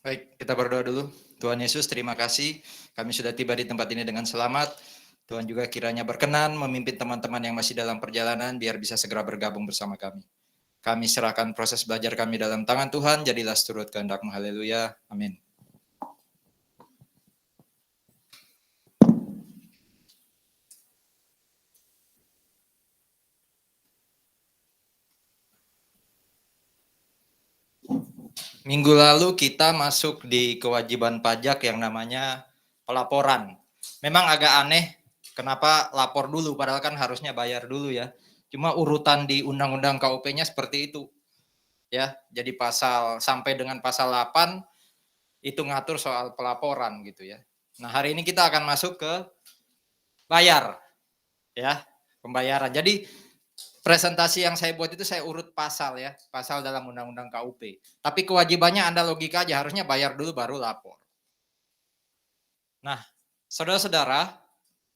Baik, kita berdoa dulu. Tuhan Yesus, terima kasih kami sudah tiba di tempat ini dengan selamat. Tuhan juga kiranya berkenan memimpin teman-teman yang masih dalam perjalanan biar bisa segera bergabung bersama kami. Kami serahkan proses belajar kami dalam tangan Tuhan, jadilah seturut kehendak-Mu. Haleluya. Amin. Minggu lalu kita masuk di kewajiban pajak yang namanya pelaporan. Memang agak aneh, kenapa lapor dulu, padahal kan harusnya bayar dulu ya. Cuma urutan di Undang-Undang KUP-nya seperti itu. Ya, jadi pasal sampai dengan pasal 8 itu ngatur soal pelaporan gitu ya. Nah, hari ini kita akan masuk ke bayar ya, pembayaran. Jadi presentasi yang saya buat itu saya urut pasal ya, pasal dalam Undang-Undang KUP. Tapi kewajibannya Anda logika aja, harusnya bayar dulu baru lapor. Nah, saudara-saudara,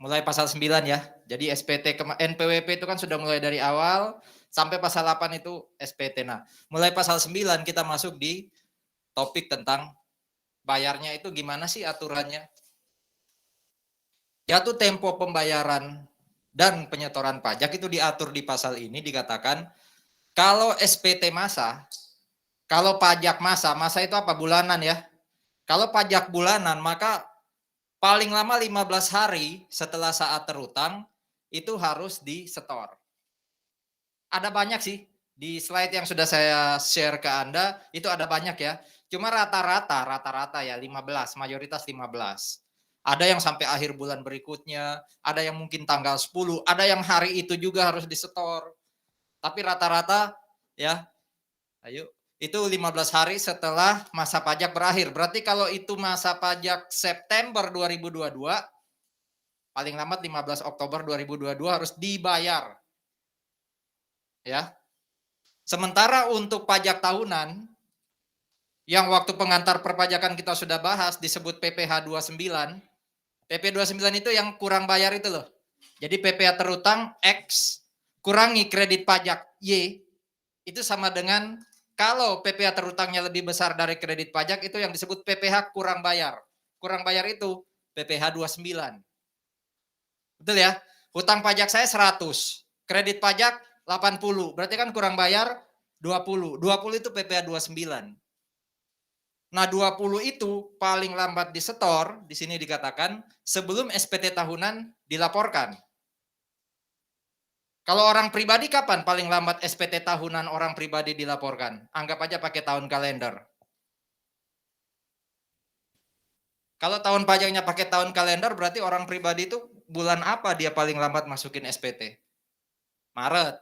mulai pasal 9 ya. Jadi SPT NPWP itu kan sudah mulai dari awal sampai pasal 8 itu SPT. Nah, mulai pasal 9 kita masuk di topik tentang bayarnya itu gimana sih aturannya. Jatuh tempo pembayaran dan penyetoran pajak itu diatur di pasal ini, dikatakan kalau SPT masa, kalau pajak masa itu apa? Bulanan ya. Kalau pajak bulanan maka paling lama 15 hari setelah saat terutang itu harus disetor. Ada banyak sih di slide yang sudah saya share ke Anda, itu ada banyak ya. Cuma rata-rata ya 15, mayoritas 15. Ada yang sampai akhir bulan berikutnya, ada yang mungkin tanggal 10, ada yang hari itu juga harus disetor. Tapi rata-rata ya, ayo, itu 15 hari setelah masa pajak berakhir. Berarti kalau itu masa pajak September 2022, paling lambat 15 Oktober 2022 harus dibayar. Ya. Sementara untuk pajak tahunan, yang waktu pengantar perpajakan kita sudah bahas disebut PPh 29. PP 29 itu yang kurang bayar itu loh. Jadi PPh terutang X kurangi kredit pajak Y itu sama dengan kalau PPh terutangnya lebih besar dari kredit pajak itu yang disebut PPh kurang bayar. Kurang bayar itu PPh 29. Betul ya? Hutang pajak saya 100, kredit pajak 80. Berarti kan kurang bayar 20. 20 itu PPh 29. Nah, 20 itu paling lambat disetor, di sini dikatakan sebelum SPT tahunan dilaporkan. Kalau orang pribadi kapan paling lambat SPT tahunan orang pribadi dilaporkan? Anggap aja pakai tahun kalender. Kalau tahun pajaknya pakai tahun kalender berarti orang pribadi itu bulan apa dia paling lambat masukin SPT? Maret.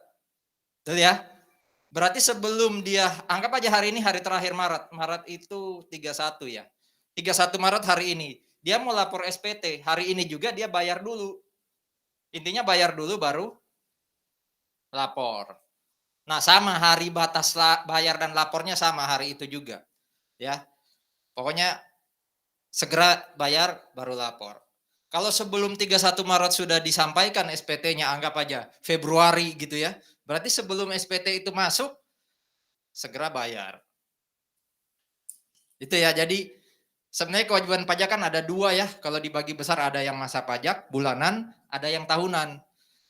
Betul ya? Berarti sebelum dia, anggap aja hari ini hari terakhir Maret. Maret itu 31 ya. 31 Maret hari ini. Dia mau lapor SPT. Hari ini juga dia bayar dulu. Intinya bayar dulu baru lapor. Nah, sama hari batas bayar dan lapornya sama hari itu juga. Ya. Pokoknya segera bayar baru lapor. Kalau sebelum 31 Maret sudah disampaikan SPT-nya, anggap aja Februari gitu ya. Berarti sebelum SPT itu masuk, segera bayar. Itu ya, jadi sebenarnya kewajiban pajak kan ada dua ya, kalau dibagi besar ada yang masa pajak bulanan, ada yang tahunan.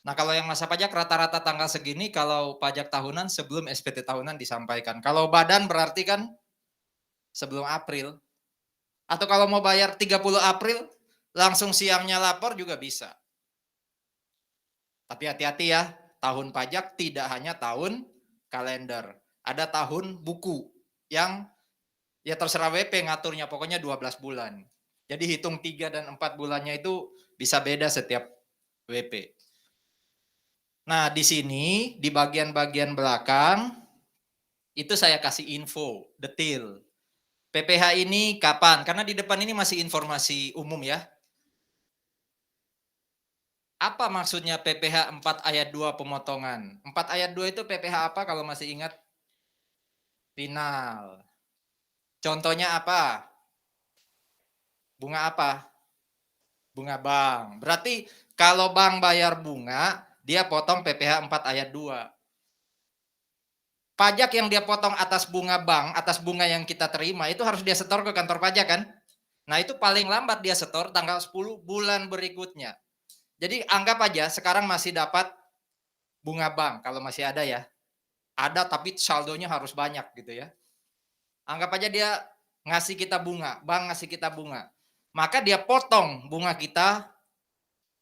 Nah, kalau yang masa pajak rata-rata tanggal segini, kalau pajak tahunan sebelum SPT tahunan disampaikan. Kalau badan berarti kan sebelum April. Atau kalau mau bayar 30 April, langsung siangnya lapor juga bisa. Tapi hati-hati ya, tahun pajak tidak hanya tahun kalender. Ada tahun buku yang ya terserah WP ngaturnya, pokoknya 12 bulan. Jadi hitung 3 dan 4 bulannya itu bisa beda setiap WP. Nah, di sini di bagian-bagian belakang itu saya kasih info detail. PPh ini kapan? Karena di depan ini masih informasi umum ya. Apa maksudnya PPh 4 ayat 2 pemotongan? 4 ayat 2 itu PPh apa kalau masih ingat? Final. Contohnya apa? Bunga apa? Bunga bank. Berarti kalau bank bayar bunga, dia potong PPh 4 ayat 2. Pajak yang dia potong atas bunga bank, atas bunga yang kita terima itu harus dia setor ke kantor pajak kan? Nah, itu paling lambat dia setor tanggal 10 bulan berikutnya. Jadi anggap aja sekarang masih dapat bunga bank kalau masih ada ya. Ada tapi saldonya harus banyak gitu ya. Anggap aja dia ngasih kita bunga, bank ngasih kita bunga. Maka dia potong bunga kita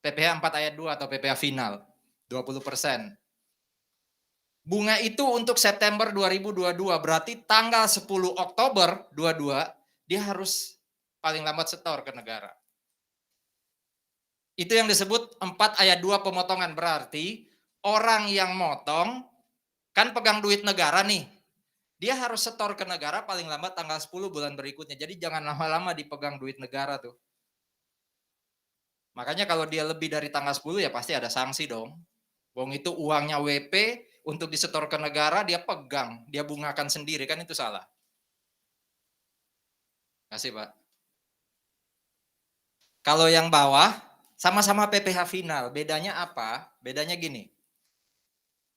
PPh 4 ayat 2 atau PPh final 20%. Bunga itu untuk September 2022 berarti tanggal 10 Oktober 22 dia harus paling lambat setor ke negara. Itu yang disebut 4 ayat 2 pemotongan, berarti orang yang motong kan pegang duit negara nih. Dia harus setor ke negara paling lambat tanggal 10 bulan berikutnya. Jadi jangan lama-lama dipegang duit negara tuh. Makanya kalau dia lebih dari tanggal 10 ya pasti ada sanksi dong. Wong itu uangnya WP untuk disetor ke negara dia pegang, dia bungakan sendiri kan itu salah. Kasih Pak. Kalau yang bawah sama-sama PPh final, bedanya apa? Bedanya gini.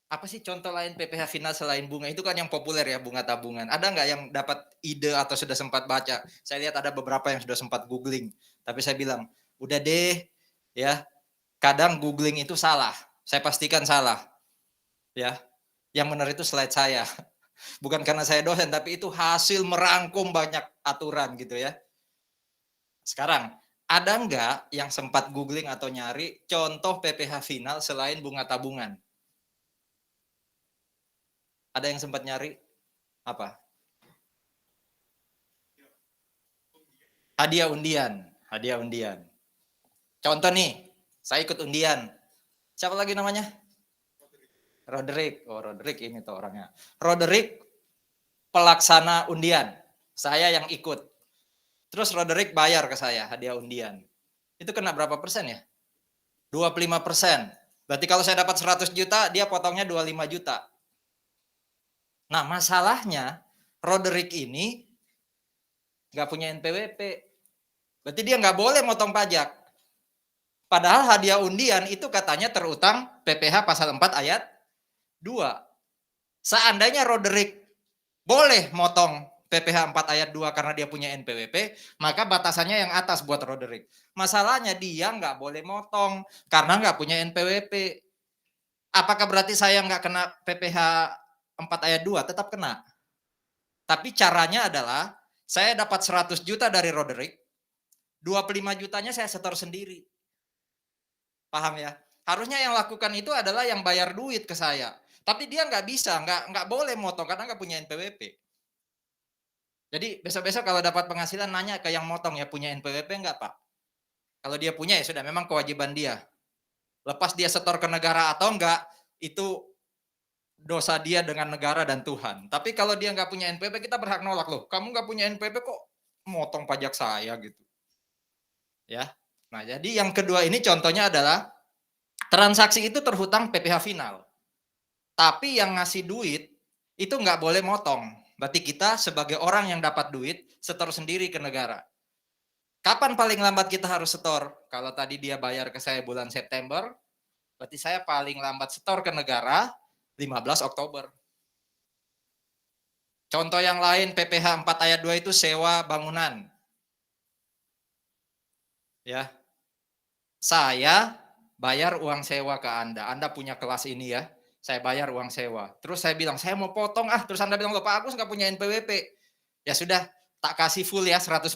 Apa sih contoh lain PPh final selain bunga? Itu kan yang populer ya, bunga tabungan. Ada nggak yang dapat ide atau sudah sempat baca? Saya lihat ada beberapa yang sudah sempat googling, tapi saya bilang, udah deh, ya. Kadang googling itu salah. Saya pastikan salah, ya. Yang benar itu slide saya. Bukan karena saya dosen, tapi itu hasil merangkum banyak aturan gitu ya. Sekarang, ada nggak yang sempat googling atau nyari contoh PPh final selain bunga tabungan? Ada yang sempat nyari? Apa? Hadiah undian. Hadiah undian. Contoh nih, saya ikut undian. Siapa lagi namanya? Roderick. Oh, Roderick ini tuh orangnya. Roderick pelaksana undian. Saya yang ikut. Terus Roderick bayar ke saya hadiah undian. Itu kena berapa persen ya? 25%. Berarti kalau saya dapat 100 juta, dia potongnya 25 juta. Nah, masalahnya Roderick ini nggak punya NPWP. Berarti dia nggak boleh motong pajak. Padahal hadiah undian itu katanya terutang PPh pasal 4 ayat 2. Seandainya Roderick boleh motong PPh 4 ayat 2 karena dia punya NPWP, maka batasannya yang atas buat Roderick. Masalahnya dia nggak boleh motong karena nggak punya NPWP. Apakah berarti saya nggak kena PPh 4 ayat 2? Tetap kena. Tapi caranya adalah saya dapat 100 juta dari Roderick, 25 jutanya saya setor sendiri. Paham ya? Harusnya yang lakukan itu adalah yang bayar duit ke saya. Tapi dia nggak bisa, nggak boleh motong karena nggak punya NPWP. Jadi besok-besok kalau dapat penghasilan nanya ke yang motong ya, punya NPWP nggak Pak? Kalau dia punya ya sudah, memang kewajiban dia. Lepas dia setor ke negara atau enggak, itu dosa dia dengan negara dan Tuhan. Tapi kalau dia nggak punya NPWP, kita berhak nolak loh. Kamu nggak punya NPWP kok motong pajak saya gitu. Ya. Nah, jadi yang kedua ini contohnya adalah transaksi itu terhutang PPh final. Tapi yang ngasih duit itu nggak boleh motong. Berarti kita sebagai orang yang dapat duit setor sendiri ke negara. Kapan paling lambat kita harus setor? Kalau tadi dia bayar ke saya bulan September, berarti saya paling lambat setor ke negara 15 Oktober. Contoh yang lain PPh 4 ayat 2 itu sewa bangunan. Ya. Saya bayar uang sewa ke Anda. Anda punya kelas ini ya. Saya bayar uang sewa. Terus saya bilang, saya mau potong ah. Terus Anda bilang, loh Pak Agus nggak punya NPWP. Ya sudah, tak kasih full ya 100%.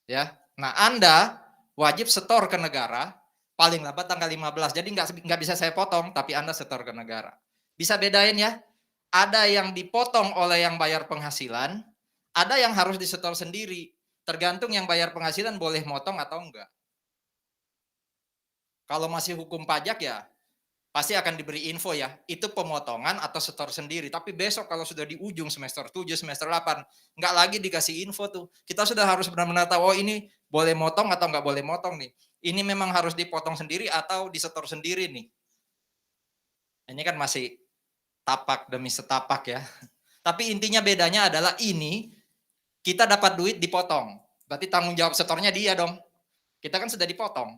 Ya. Nah, Anda wajib setor ke negara paling lambat tanggal 15. Jadi nggak bisa saya potong, tapi Anda setor ke negara. Bisa bedain ya. Ada yang dipotong oleh yang bayar penghasilan, ada yang harus disetor sendiri. Tergantung yang bayar penghasilan boleh motong atau enggak. Kalau masih hukum pajak ya pasti akan diberi info ya, itu pemotongan atau setor sendiri. Tapi besok kalau sudah di ujung semester 7, semester 8, nggak lagi dikasih info tuh. Kita sudah harus benar-benar tahu, oh ini boleh motong atau nggak boleh motong nih. Ini memang harus dipotong sendiri atau disetor sendiri nih. Ini kan masih tapak demi setapak ya. Tapi intinya bedanya adalah ini kita dapat duit dipotong. Berarti tanggung jawab setornya dia dong. Kita kan sudah dipotong.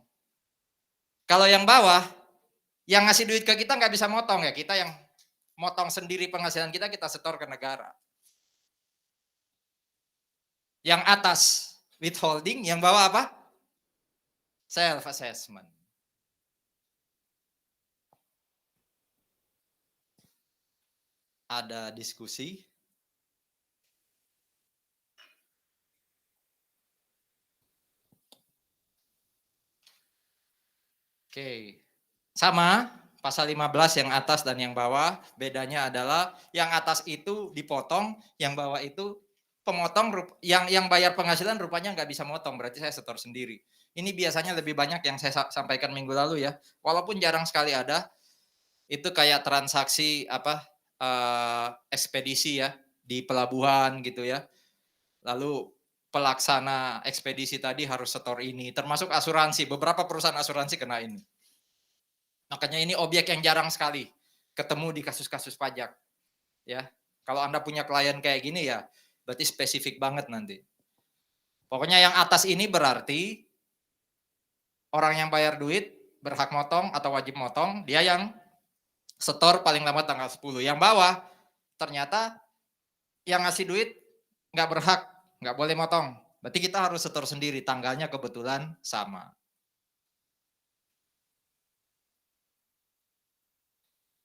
Kalau yang bawah, yang ngasih duit ke kita nggak bisa motong ya, kita yang motong sendiri penghasilan kita, kita setor ke negara. Yang atas withholding, yang bawah apa? Self assessment. Ada diskusi? Oke. Sama, pasal 15 yang atas dan yang bawah, bedanya adalah yang atas itu dipotong, yang bawah itu pemotong yang bayar penghasilan rupanya nggak bisa motong, berarti saya setor sendiri. Ini biasanya lebih banyak yang saya sampaikan minggu lalu ya, walaupun jarang sekali ada, itu kayak transaksi apa, ekspedisi ya, di pelabuhan gitu ya. Lalu pelaksana ekspedisi tadi harus setor ini, termasuk asuransi, beberapa perusahaan asuransi kena ini. Makanya ini objek yang jarang sekali ketemu di kasus-kasus pajak, ya. Kalau Anda punya klien kayak gini ya, berarti spesifik banget nanti. Pokoknya yang atas ini berarti orang yang bayar duit berhak motong atau wajib motong, dia yang setor paling lambat tanggal 10. Yang bawah ternyata yang ngasih duit nggak berhak, nggak boleh motong. Berarti kita harus setor sendiri, tanggalnya kebetulan sama.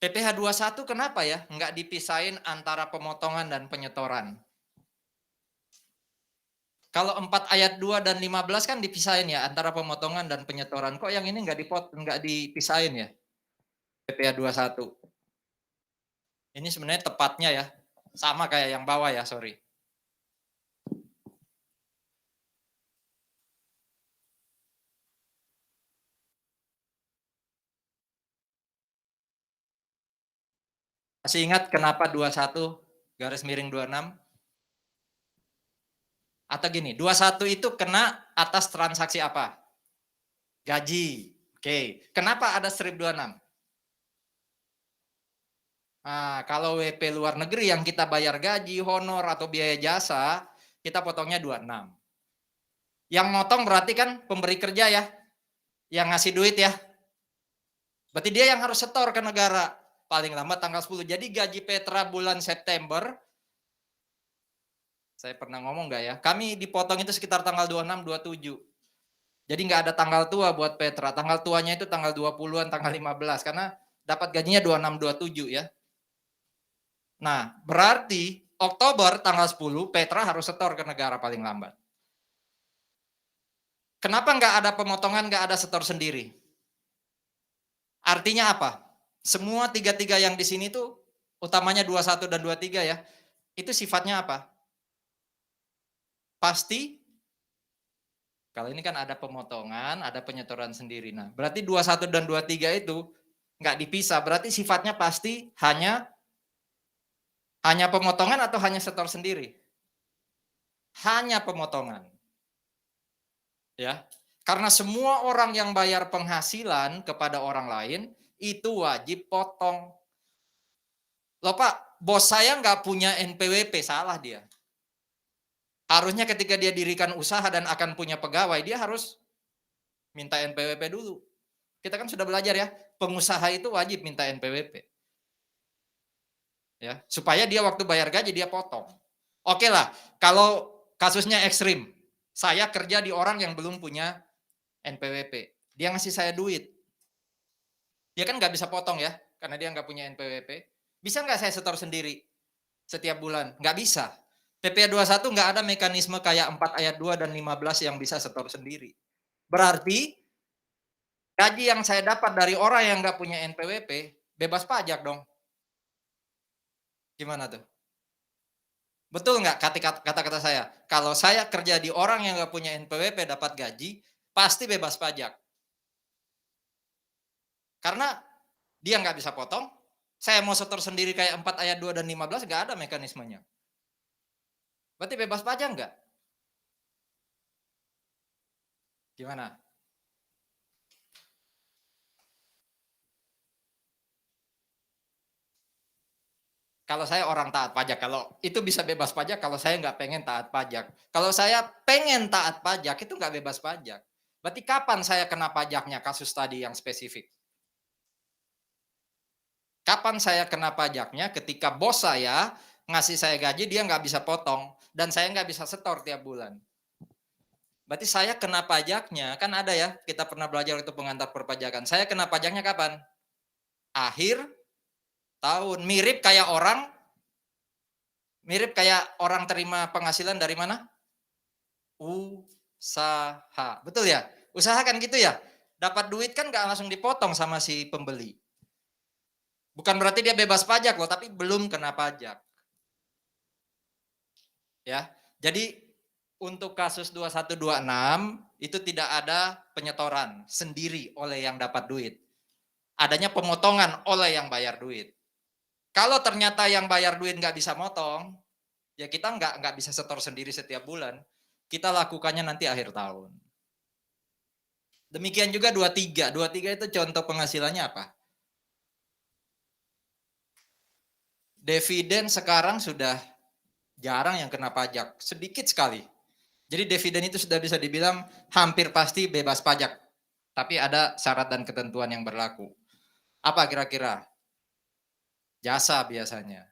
PPh 21 kenapa ya nggak dipisahin antara pemotongan dan penyetoran? Kalau 4 ayat 2 dan 15 kan dipisahin ya antara pemotongan dan penyetoran. Kok yang ini nggak dipisahin ya? PPh 21. Ini sebenarnya tepatnya ya, sama kayak yang bawah ya, sorry. Masih ingat kenapa 21 garis miring 26? Atau gini, 21 itu kena atas transaksi apa? Gaji. Oke. Kenapa ada strip 26? Nah, kalau WP luar negeri yang kita bayar gaji, honor, atau biaya jasa, kita potongnya 26. Yang motong berarti kan pemberi kerja ya, yang ngasih duit ya. Berarti dia yang harus setor ke negara, paling lambat tanggal 10. Jadi gaji Petra bulan September, saya pernah ngomong nggak ya, kami dipotong itu sekitar tanggal 26, 27. Jadi nggak ada tanggal tua buat Petra, tanggal tuanya itu tanggal 20-an, tanggal 15, karena dapat gajinya 26, 27 ya. Nah, berarti Oktober tanggal 10 Petra harus setor ke negara paling lambat. Kenapa nggak ada pemotongan, nggak ada setor sendiri? Artinya apa? Semua tiga-tiga yang di sini tuh, utamanya 21 dan 23 ya, itu sifatnya apa? Pasti, kalau ini kan ada pemotongan, ada penyetoran sendiri. Nah, berarti 21 dan 23 itu nggak dipisah, berarti sifatnya pasti hanya pemotongan atau hanya setor sendiri? Hanya pemotongan. Ya. Karena semua orang yang bayar penghasilan kepada orang lain itu wajib potong. Loh Pak, bos saya nggak punya NPWP, salah dia. Harusnya ketika dia dirikan usaha dan akan punya pegawai, dia harus minta NPWP dulu. Kita kan sudah belajar ya, pengusaha itu wajib minta NPWP. Ya, supaya dia waktu bayar gaji dia potong. Oke lah, kalau kasusnya ekstrim, saya kerja di orang yang belum punya NPWP. Dia ngasih saya duit. Dia kan nggak bisa potong ya, karena dia nggak punya NPWP. Bisa nggak saya setor sendiri setiap bulan? Nggak bisa. PP 21 nggak ada mekanisme kayak 4 ayat 2 dan 15 yang bisa setor sendiri. Berarti gaji yang saya dapat dari orang yang nggak punya NPWP bebas pajak dong. Gimana tuh? Betul nggak kata-kata saya? Kalau saya kerja di orang yang nggak punya NPWP dapat gaji, pasti bebas pajak. Karena dia nggak bisa potong, saya mau setor sendiri kayak 4 ayat 2 dan 15 nggak ada mekanismenya. Berarti bebas pajak nggak? Gimana? Kalau saya orang taat pajak, kalau itu bisa bebas pajak kalau saya nggak pengen taat pajak. Kalau saya pengen taat pajak, itu nggak bebas pajak. Berarti kapan saya kena pajaknya kasus tadi yang spesifik? Kapan saya kena pajaknya? Ketika bos saya ngasih saya gaji, dia nggak bisa potong, dan saya nggak bisa setor tiap bulan. Berarti saya kena pajaknya, kan ada ya, kita pernah belajar itu pengantar perpajakan. Saya kena pajaknya kapan? Akhir tahun. Mirip kayak orang terima penghasilan dari mana? Usaha. Betul ya? Usaha kan gitu ya? Dapat duit kan nggak langsung dipotong sama si pembeli. Bukan berarti dia bebas pajak loh, tapi belum kena pajak. Ya. Jadi untuk kasus 2126 itu tidak ada penyetoran sendiri oleh yang dapat duit. Adanya pemotongan oleh yang bayar duit. Kalau ternyata yang bayar duit nggak bisa motong, ya kita nggak bisa setor sendiri setiap bulan. Kita lakukannya nanti akhir tahun. Demikian juga 23. 23 itu contoh penghasilannya apa? Dividen sekarang sudah jarang yang kena pajak, sedikit sekali. Jadi dividen itu sudah bisa dibilang hampir pasti bebas pajak. Tapi ada syarat dan ketentuan yang berlaku. Apa kira-kira? Jasa biasanya.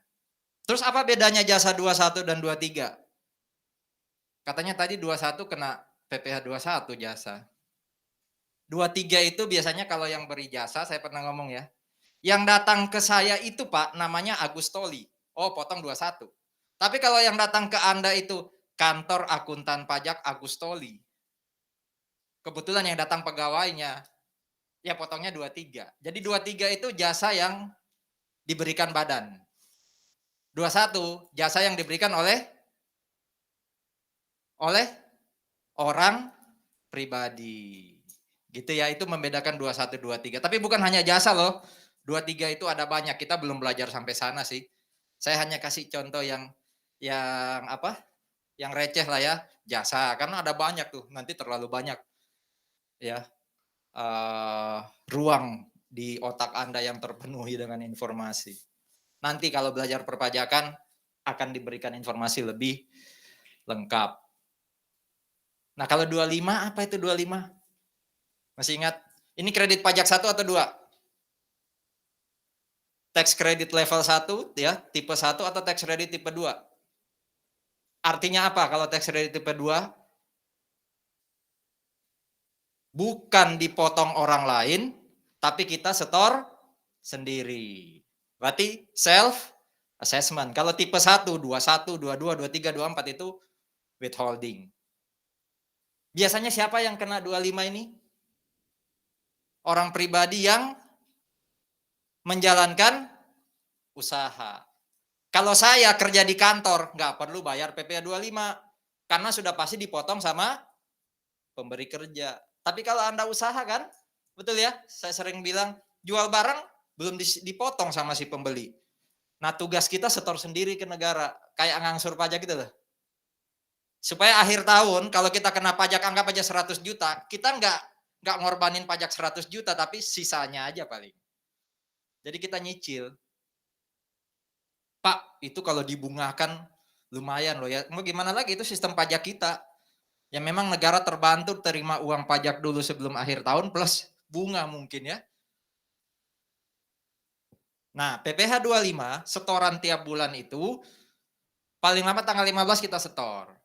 Terus apa bedanya jasa 21 dan 23? Katanya tadi 21 kena PPh 21 jasa. 23 itu biasanya kalau yang beri jasa, saya pernah ngomong ya. Yang datang ke saya itu Pak, namanya Agustoli. Oh, potong 21. Tapi kalau yang datang ke Anda itu kantor akuntan pajak Agustoli. Kebetulan yang datang pegawainya, ya potongnya 23. Jadi 23 itu jasa yang diberikan badan. 21 jasa yang diberikan oleh orang pribadi. Gitu ya, itu membedakan 21 23. Tapi bukan hanya jasa loh. 23 itu ada banyak. Kita belum belajar sampai sana sih. Saya hanya kasih contoh yang apa? Yang receh lah ya, jasa. Karena ada banyak tuh, nanti terlalu banyak ya. Ruang di otak Anda yang terpenuhi dengan informasi. Nanti kalau belajar perpajakan akan diberikan informasi lebih lengkap. Nah, kalau 25 apa itu 25? Masih ingat? Ini kredit pajak 1 atau 2? Tax credit level 1 ya, tipe 1 atau tax credit tipe 2? Artinya apa kalau tax credit tipe 2? Bukan dipotong orang lain, tapi kita setor sendiri. Berarti self assessment. Kalau tipe 1, 21, 22, 23, 24 itu withholding. Biasanya siapa yang kena 25 ini? Orang pribadi yang menjalankan usaha. Kalau saya kerja di kantor, nggak perlu bayar PPh 25, karena sudah pasti dipotong sama pemberi kerja. Tapi kalau Anda usaha kan, betul ya, saya sering bilang, jual barang belum dipotong sama si pembeli. Nah, tugas kita setor sendiri ke negara, kayak ngangsur pajak gitu loh. Supaya akhir tahun, kalau kita kena pajak anggap aja 100 juta, kita nggak ngorbanin pajak 100 juta, tapi sisanya aja paling. Jadi kita nyicil. Pak, itu kalau dibungakan lumayan loh ya. Mau gimana lagi, itu sistem pajak kita. Ya memang negara terbantu terima uang pajak dulu sebelum akhir tahun plus bunga mungkin ya. Nah, PPh 25 setoran tiap bulan itu paling lambat tanggal 15 kita setor.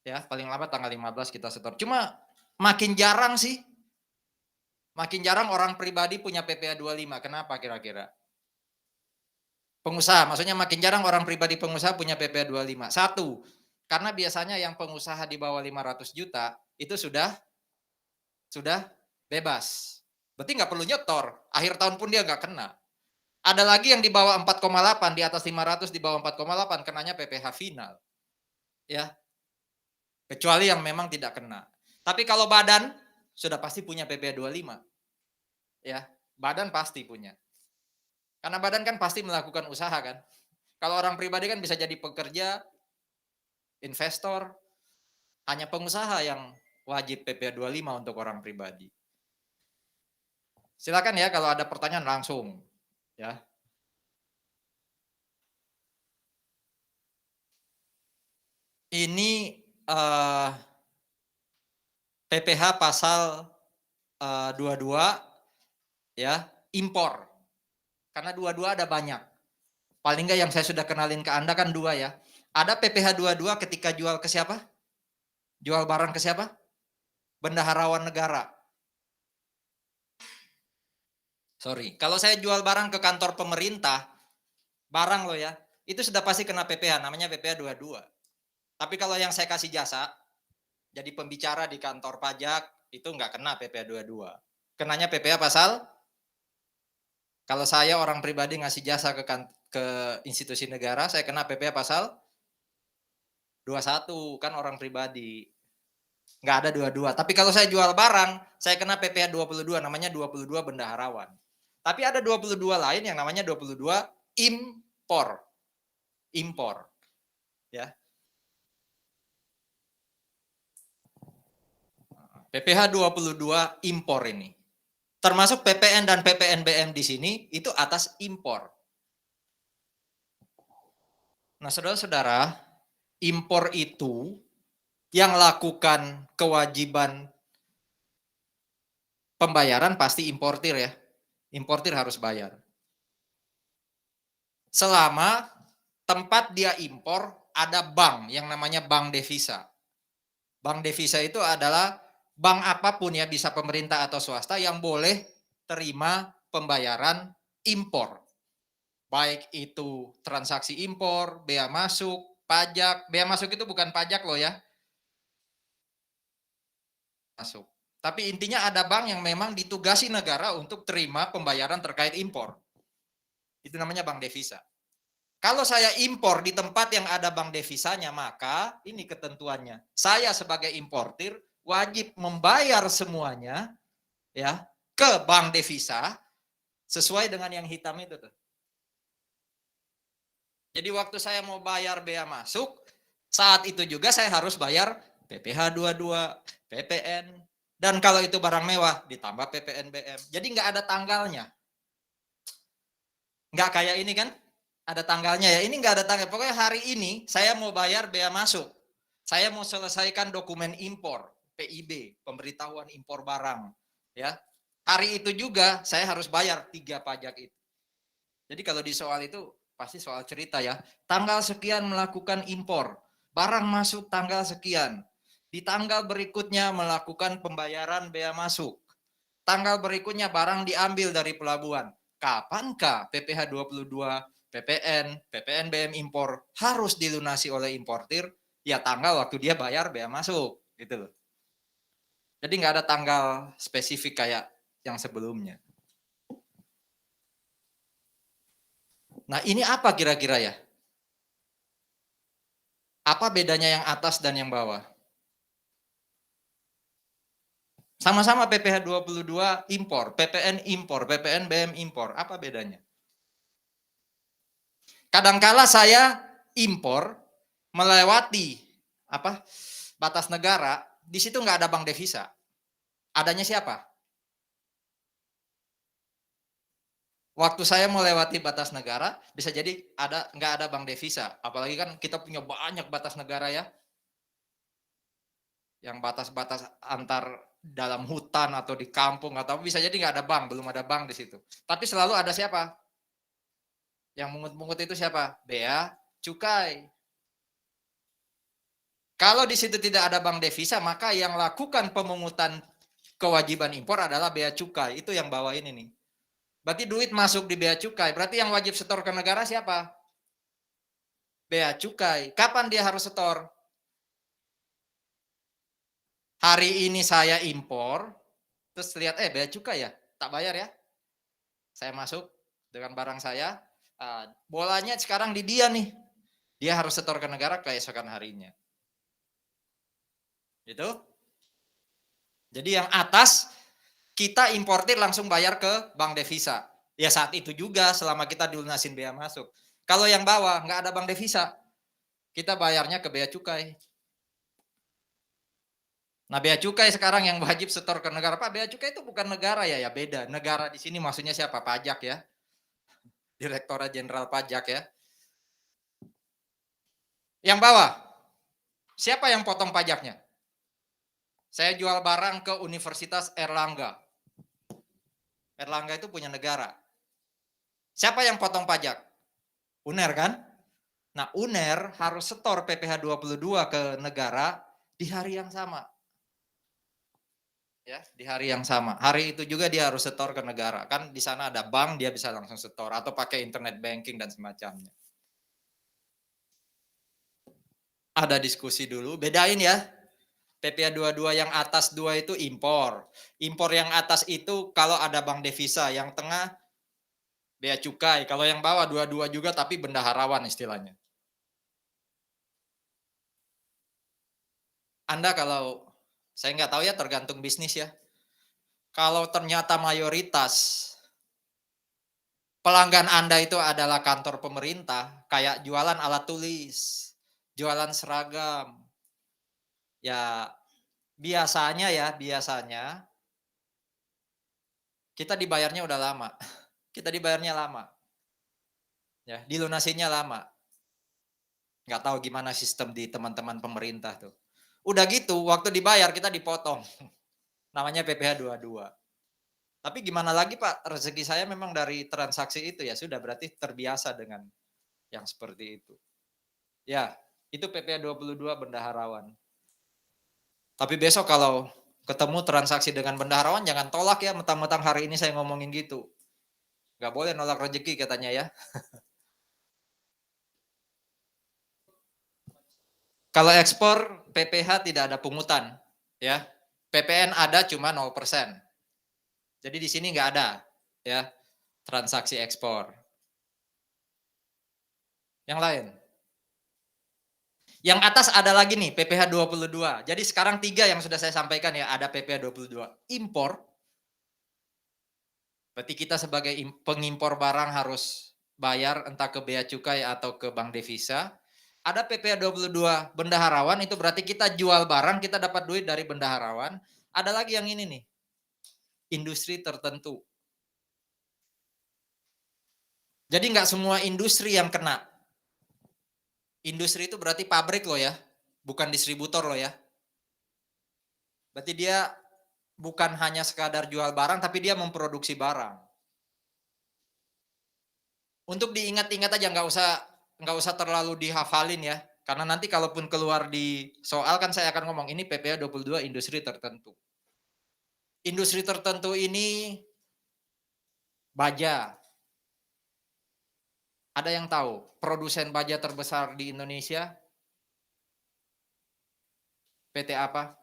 Ya, paling lambat tanggal 15 kita setor. Cuma makin jarang sih. Makin jarang orang pribadi punya PPh 25. Kenapa kira-kira? Pengusaha, maksudnya makin jarang orang pribadi pengusaha punya PPh 25. Satu, karena biasanya yang pengusaha di bawah 500 juta itu sudah bebas. Berarti nggak perlu nyetor, akhir tahun pun dia nggak kena. Ada lagi yang di bawah 4,8, di atas 500 di bawah 4,8 kenanya PPh final. Ya. Kecuali yang memang tidak kena. Tapi kalau badan sudah pasti punya PPh 25. Ya, badan pasti punya. Karena badan kan pasti melakukan usaha kan. Kalau orang pribadi kan bisa jadi pekerja, investor, hanya pengusaha yang wajib PPh 25 untuk orang pribadi. Silakan ya kalau ada pertanyaan langsung ya. Ini PPh pasal 22 ya, impor. Karena dua-dua ada banyak. Paling enggak yang saya sudah kenalin ke Anda kan 2 ya. Ada PPh 22 ketika jual ke siapa? Jual barang ke siapa? Bendaharawan negara. Sorry, kalau saya jual barang ke kantor pemerintah, barang loh ya, itu sudah pasti kena PPh, namanya PPh 22. Tapi kalau yang saya kasih jasa, jadi pembicara di kantor pajak, itu nggak kena PPh 22. Kenanya PPh pasal, kalau saya orang pribadi ngasih jasa ke institusi negara, saya kena PPh pasal 21, kan orang pribadi. Nggak ada 22. Tapi kalau saya jual barang, saya kena PPh 22, namanya 22 bendaharawan. Tapi ada 22 lain yang namanya 22 impor. Impor. Ya. PPh 22 impor ini. Termasuk PPN dan PPNBM di sini itu atas impor. Nah, saudara-saudara, impor itu yang lakukan kewajiban pembayaran pasti importir ya. Importir harus bayar. Selama tempat dia impor ada bank yang namanya bank devisa. Bank devisa itu adalah bank apapun ya, bisa pemerintah atau swasta yang boleh terima pembayaran impor. Baik itu transaksi impor, bea masuk, pajak. Bea masuk itu bukan pajak loh ya. Masuk. Tapi intinya ada bank yang memang ditugasi negara untuk terima pembayaran terkait impor. Itu namanya bank devisa. Kalau saya impor di tempat yang ada bank devisanya, maka ini ketentuannya. Saya sebagai importir wajib membayar semuanya ya ke bank devisa sesuai dengan yang hitam itu tuh. Jadi waktu saya mau bayar bea masuk, saat itu juga saya harus bayar PPh 22, PPN, dan kalau itu barang mewah ditambah PPNBM. Jadi nggak ada tanggalnya. Nggak kayak ini kan, ada tanggalnya ya. Ini nggak ada tanggal. Pokoknya hari ini saya mau bayar bea masuk. Saya mau selesaikan dokumen impor, PIB, pemberitahuan impor barang. Ya, hari itu juga saya harus bayar 3 pajak itu. Jadi kalau di soal itu pasti soal cerita ya. Tanggal sekian melakukan impor, barang masuk tanggal sekian. Di tanggal berikutnya melakukan pembayaran bea masuk. Tanggal berikutnya barang diambil dari pelabuhan. Kapankah PPh 22, PPN, PPNBM impor harus dilunasi oleh importir? Ya tanggal waktu dia bayar bea masuk, gitu loh. Jadi nggak ada tanggal spesifik kayak yang sebelumnya. Nah ini apa kira-kira ya? Apa bedanya yang atas dan yang bawah? Sama-sama PPh 22 impor, PPN impor, PPNBM impor. Apa bedanya? Kadangkala saya impor melewati apa batas negara, di situ nggak ada bank devisa. Adanya siapa? Waktu saya melewati batas negara, bisa jadi nggak ada bank devisa. Apalagi kan kita punya banyak batas negara ya, yang batas-batas antar dalam hutan atau di kampung atau bisa jadi nggak ada bank, belum ada bank di situ. Tapi selalu ada siapa? Yang mungut-mungut itu siapa? Bea cukai. Kalau di situ tidak ada bank devisa, maka yang lakukan pemungutan kewajiban impor adalah bea cukai. Itu yang bawah ini nih. Berarti duit masuk di bea cukai. Berarti yang wajib setor ke negara siapa? Bea cukai. Kapan dia harus setor? Hari ini saya impor, terus lihat bea cukai ya, tak bayar ya. Saya masuk dengan barang saya, bolanya sekarang di dia nih. Dia harus setor ke negara keesokan harinya. Gitu. Jadi yang atas kita importir langsung bayar ke bank devisa. Ya saat itu juga selama kita dilunasin bea masuk. Kalau yang bawah nggak ada bank devisa, kita bayarnya ke bea cukai. Nah, bea cukai sekarang yang wajib setor ke negara. Pak, bea cukai itu bukan negara ya, ya beda. Negara di sini maksudnya siapa? Pajak ya. Direktorat Jenderal Pajak ya. Yang bawah, siapa yang potong pajaknya? Saya jual barang ke Universitas Erlangga. Erlangga itu punya negara. Siapa yang potong pajak? UNER kan? Nah, UNER harus setor PPh 22 ke negara di hari yang sama. Ya, di hari yang sama. Hari itu juga dia harus setor ke negara. Kan di sana ada bank, dia bisa langsung setor atau pakai internet banking dan semacamnya. Ada diskusi dulu, bedain ya. PPh 22 yang atas 2 itu impor. Impor yang atas itu kalau ada bank devisa, yang tengah bea cukai. Kalau yang bawah 22 juga tapi bendaharawan istilahnya. Anda kalau saya nggak tahu ya, tergantung bisnis ya. Kalau ternyata mayoritas pelanggan Anda itu adalah kantor pemerintah, kayak jualan alat tulis, jualan seragam, ya biasanya kita dibayarnya udah lama. Kita dibayarnya lama. Ya, dilunasinya lama. Nggak tahu gimana sistem di teman-teman pemerintah tuh. Udah gitu, waktu dibayar kita dipotong. Namanya PPh 22. Tapi gimana lagi Pak, rezeki saya memang dari transaksi itu ya sudah, berarti terbiasa dengan yang seperti itu. Ya, itu PPh 22 bendaharawan. Tapi besok kalau ketemu transaksi dengan bendaharawan jangan tolak ya, mentang-mentang hari ini saya ngomongin gitu. Nggak boleh nolak rezeki katanya ya. Kalau ekspor PPh tidak ada pungutan ya. PPN ada cuma 0%. Jadi di sini nggak ada ya transaksi ekspor. Yang lain. Yang atas ada lagi nih PPh 22. Jadi sekarang 3 yang sudah saya sampaikan ya, ada PPh 22. Impor. Berarti kita sebagai pengimpor barang harus bayar entah ke bea cukai atau ke bank devisa. Ada PPh 22 bendaharawan, itu berarti kita jual barang, kita dapat duit dari bendaharawan. Ada lagi yang ini nih, industri tertentu. Jadi nggak semua industri yang kena. Industri itu berarti pabrik loh ya, bukan distributor loh ya. Berarti dia bukan hanya sekadar jual barang, tapi dia memproduksi barang. Untuk diingat-ingat aja, nggak usah terlalu dihafalin ya. Karena nanti kalaupun keluar di soal kan saya akan ngomong ini PPh 22 industri tertentu. Industri tertentu ini baja. Ada yang tahu produsen baja terbesar di Indonesia? PT apa?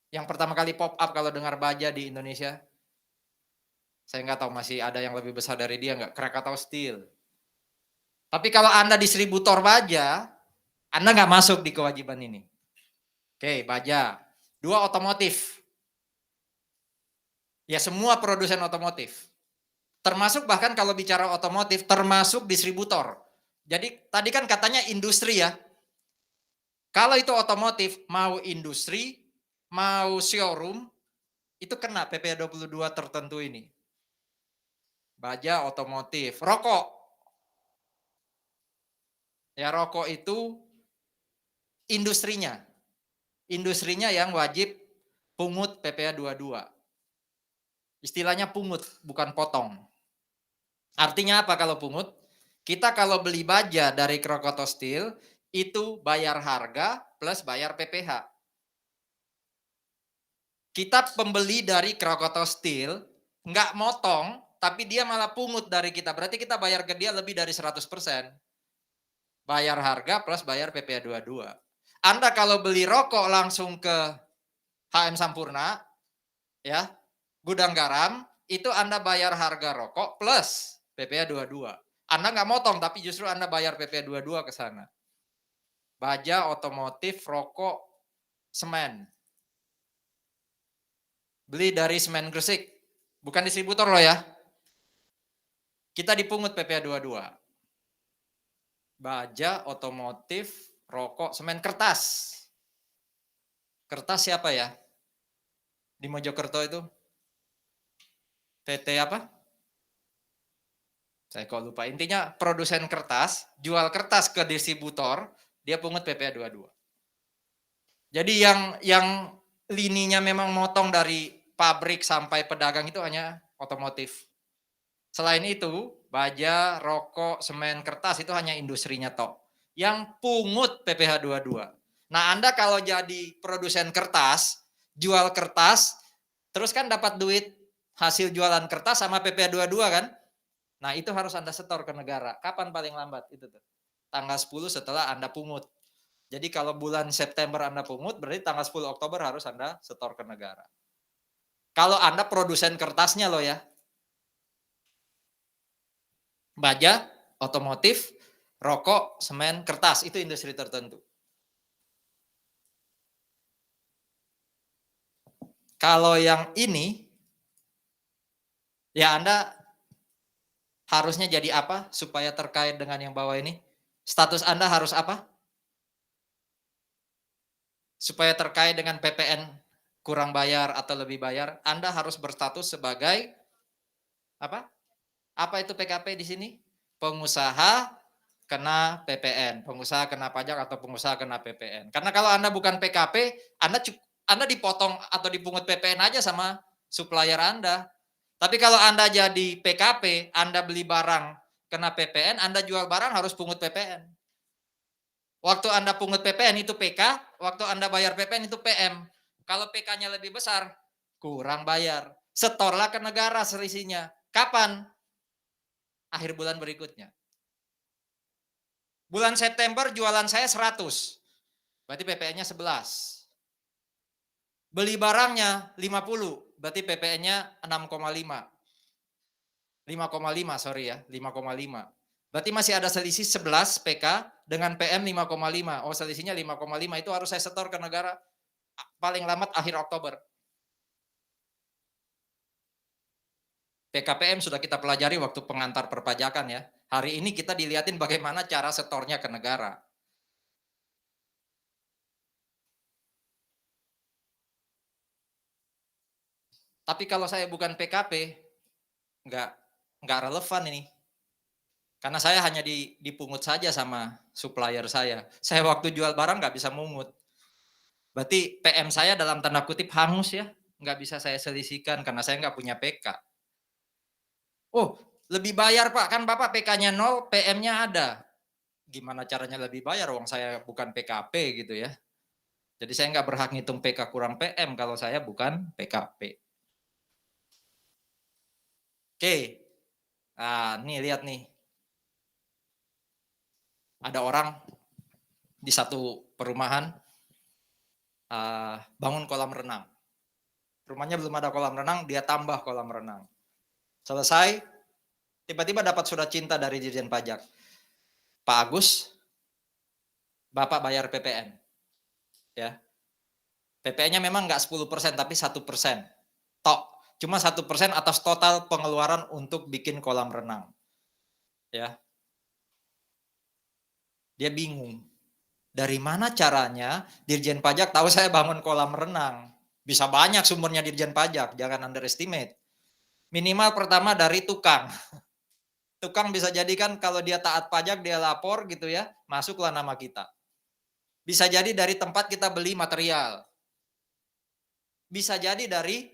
Yang pertama kali pop up kalau dengar baja di Indonesia? Saya nggak tahu, masih ada yang lebih besar dari dia nggak? Krakatau Steel. Tapi kalau Anda distributor baja, Anda nggak masuk di kewajiban ini. Oke, baja. 2, otomotif. Ya semua produsen otomotif. Termasuk bahkan kalau bicara otomotif, termasuk distributor. Jadi tadi kan katanya industri ya. Kalau itu otomotif, mau industri, mau showroom, itu kena PPh 22 tertentu ini. Baja, otomotif, rokok. Ya rokok itu industrinya. Industrinya yang wajib pungut PPh 22. Istilahnya pungut, bukan potong. Artinya apa kalau pungut? Kita kalau beli baja dari Krakatau Steel, itu bayar harga plus bayar PPh. Kita pembeli dari Krakatau Steel, nggak motong, tapi dia malah pungut dari kita. Berarti kita bayar ke dia lebih dari 100%. Bayar harga plus bayar PPh 22. Anda kalau beli rokok langsung ke HM Sampurna, ya, gudang garam, itu Anda bayar harga rokok plus PPh 22. Anda nggak motong, tapi justru Anda bayar PPh 22 ke sana. Baja, otomotif, rokok, semen. Beli dari semen Gresik, bukan distributor loh ya. Kita dipungut PPh 22. Baja, otomotif, rokok, semen, kertas. Kertas siapa ya? Di Mojokerto itu? PT apa? Saya kok lupa. Intinya produsen kertas, jual kertas ke distributor, dia pungut PPh 22. Jadi yang lininya memang motong dari pabrik sampai pedagang itu hanya otomotif. Selain itu, baja, rokok, semen, kertas itu hanya industrinya tok. Yang pungut PPh 22. Nah, Anda kalau jadi produsen kertas, jual kertas, terus kan dapat duit hasil jualan kertas sama PPh 22 kan? Nah, itu harus Anda setor ke negara. Kapan paling lambat? Itu tuh. Tanggal 10 setelah Anda pungut. Jadi kalau bulan September Anda pungut, berarti tanggal 10 Oktober harus Anda setor ke negara. Kalau Anda produsen kertasnya loh ya. Baja, otomotif, rokok, semen, kertas, itu industri tertentu. Kalau yang ini, ya Anda harusnya jadi apa supaya terkait dengan yang bawah ini? Status Anda harus apa? Supaya terkait dengan PPN kurang bayar atau lebih bayar, Anda harus berstatus sebagai apa? Apa itu PKP di sini? Pengusaha kena PPN, pengusaha kena pajak atau pengusaha kena PPN. Karena kalau Anda bukan PKP, Anda dipotong atau dipungut PPN aja sama supplier Anda. Tapi kalau Anda jadi PKP, Anda beli barang kena PPN, Anda jual barang harus pungut PPN. Waktu Anda pungut PPN itu PK, waktu Anda bayar PPN itu PM. Kalau PK-nya lebih besar, kurang bayar. Setorlah ke negara selisihnya. Kapan? Akhir bulan berikutnya. Bulan September jualan saya 100. Berarti PPN-nya 11. Beli barangnya 50, berarti PPN-nya 6,5. 5,5 sorry ya, 5,5. Berarti masih ada selisih 11 PK dengan PM 5,5. Oh, selisihnya 5,5 itu harus saya setor ke negara paling lambat akhir Oktober. PKPM sudah kita pelajari waktu pengantar perpajakan ya. Hari ini kita dilihatin bagaimana cara setornya ke negara. Tapi kalau saya bukan PKP, nggak relevan ini. Karena saya hanya dipungut saja sama supplier saya. Saya waktu jual barang nggak bisa mungut. Berarti PM saya dalam tanda kutip hangus ya. Nggak bisa saya selisihkan karena saya nggak punya PK. Oh, lebih bayar Pak, kan Bapak PK-nya 0, PM-nya ada. Gimana caranya lebih bayar, uang saya bukan PKP gitu ya. Jadi saya nggak berhak ngitung PK kurang PM kalau saya bukan PKP. Oke, nah nih lihat nih. Ada orang di satu perumahan bangun kolam renang. Rumahnya belum ada kolam renang, dia tambah kolam renang. Selesai, tiba-tiba dapat surat cinta dari Dirjen Pajak. Pak Agus, Bapak bayar PPN. Ya. PPN-nya memang nggak 10%, tapi 1%. Tok. Cuma 1% atas total pengeluaran untuk bikin kolam renang. Ya. Dia bingung. Dari mana caranya Dirjen Pajak tahu saya bangun kolam renang? Bisa banyak sumbernya Dirjen Pajak, jangan underestimate. Minimal pertama dari tukang. Tukang bisa jadikan kalau dia taat pajak, dia lapor gitu ya, masuklah nama kita. Bisa jadi dari tempat kita beli material. Bisa jadi dari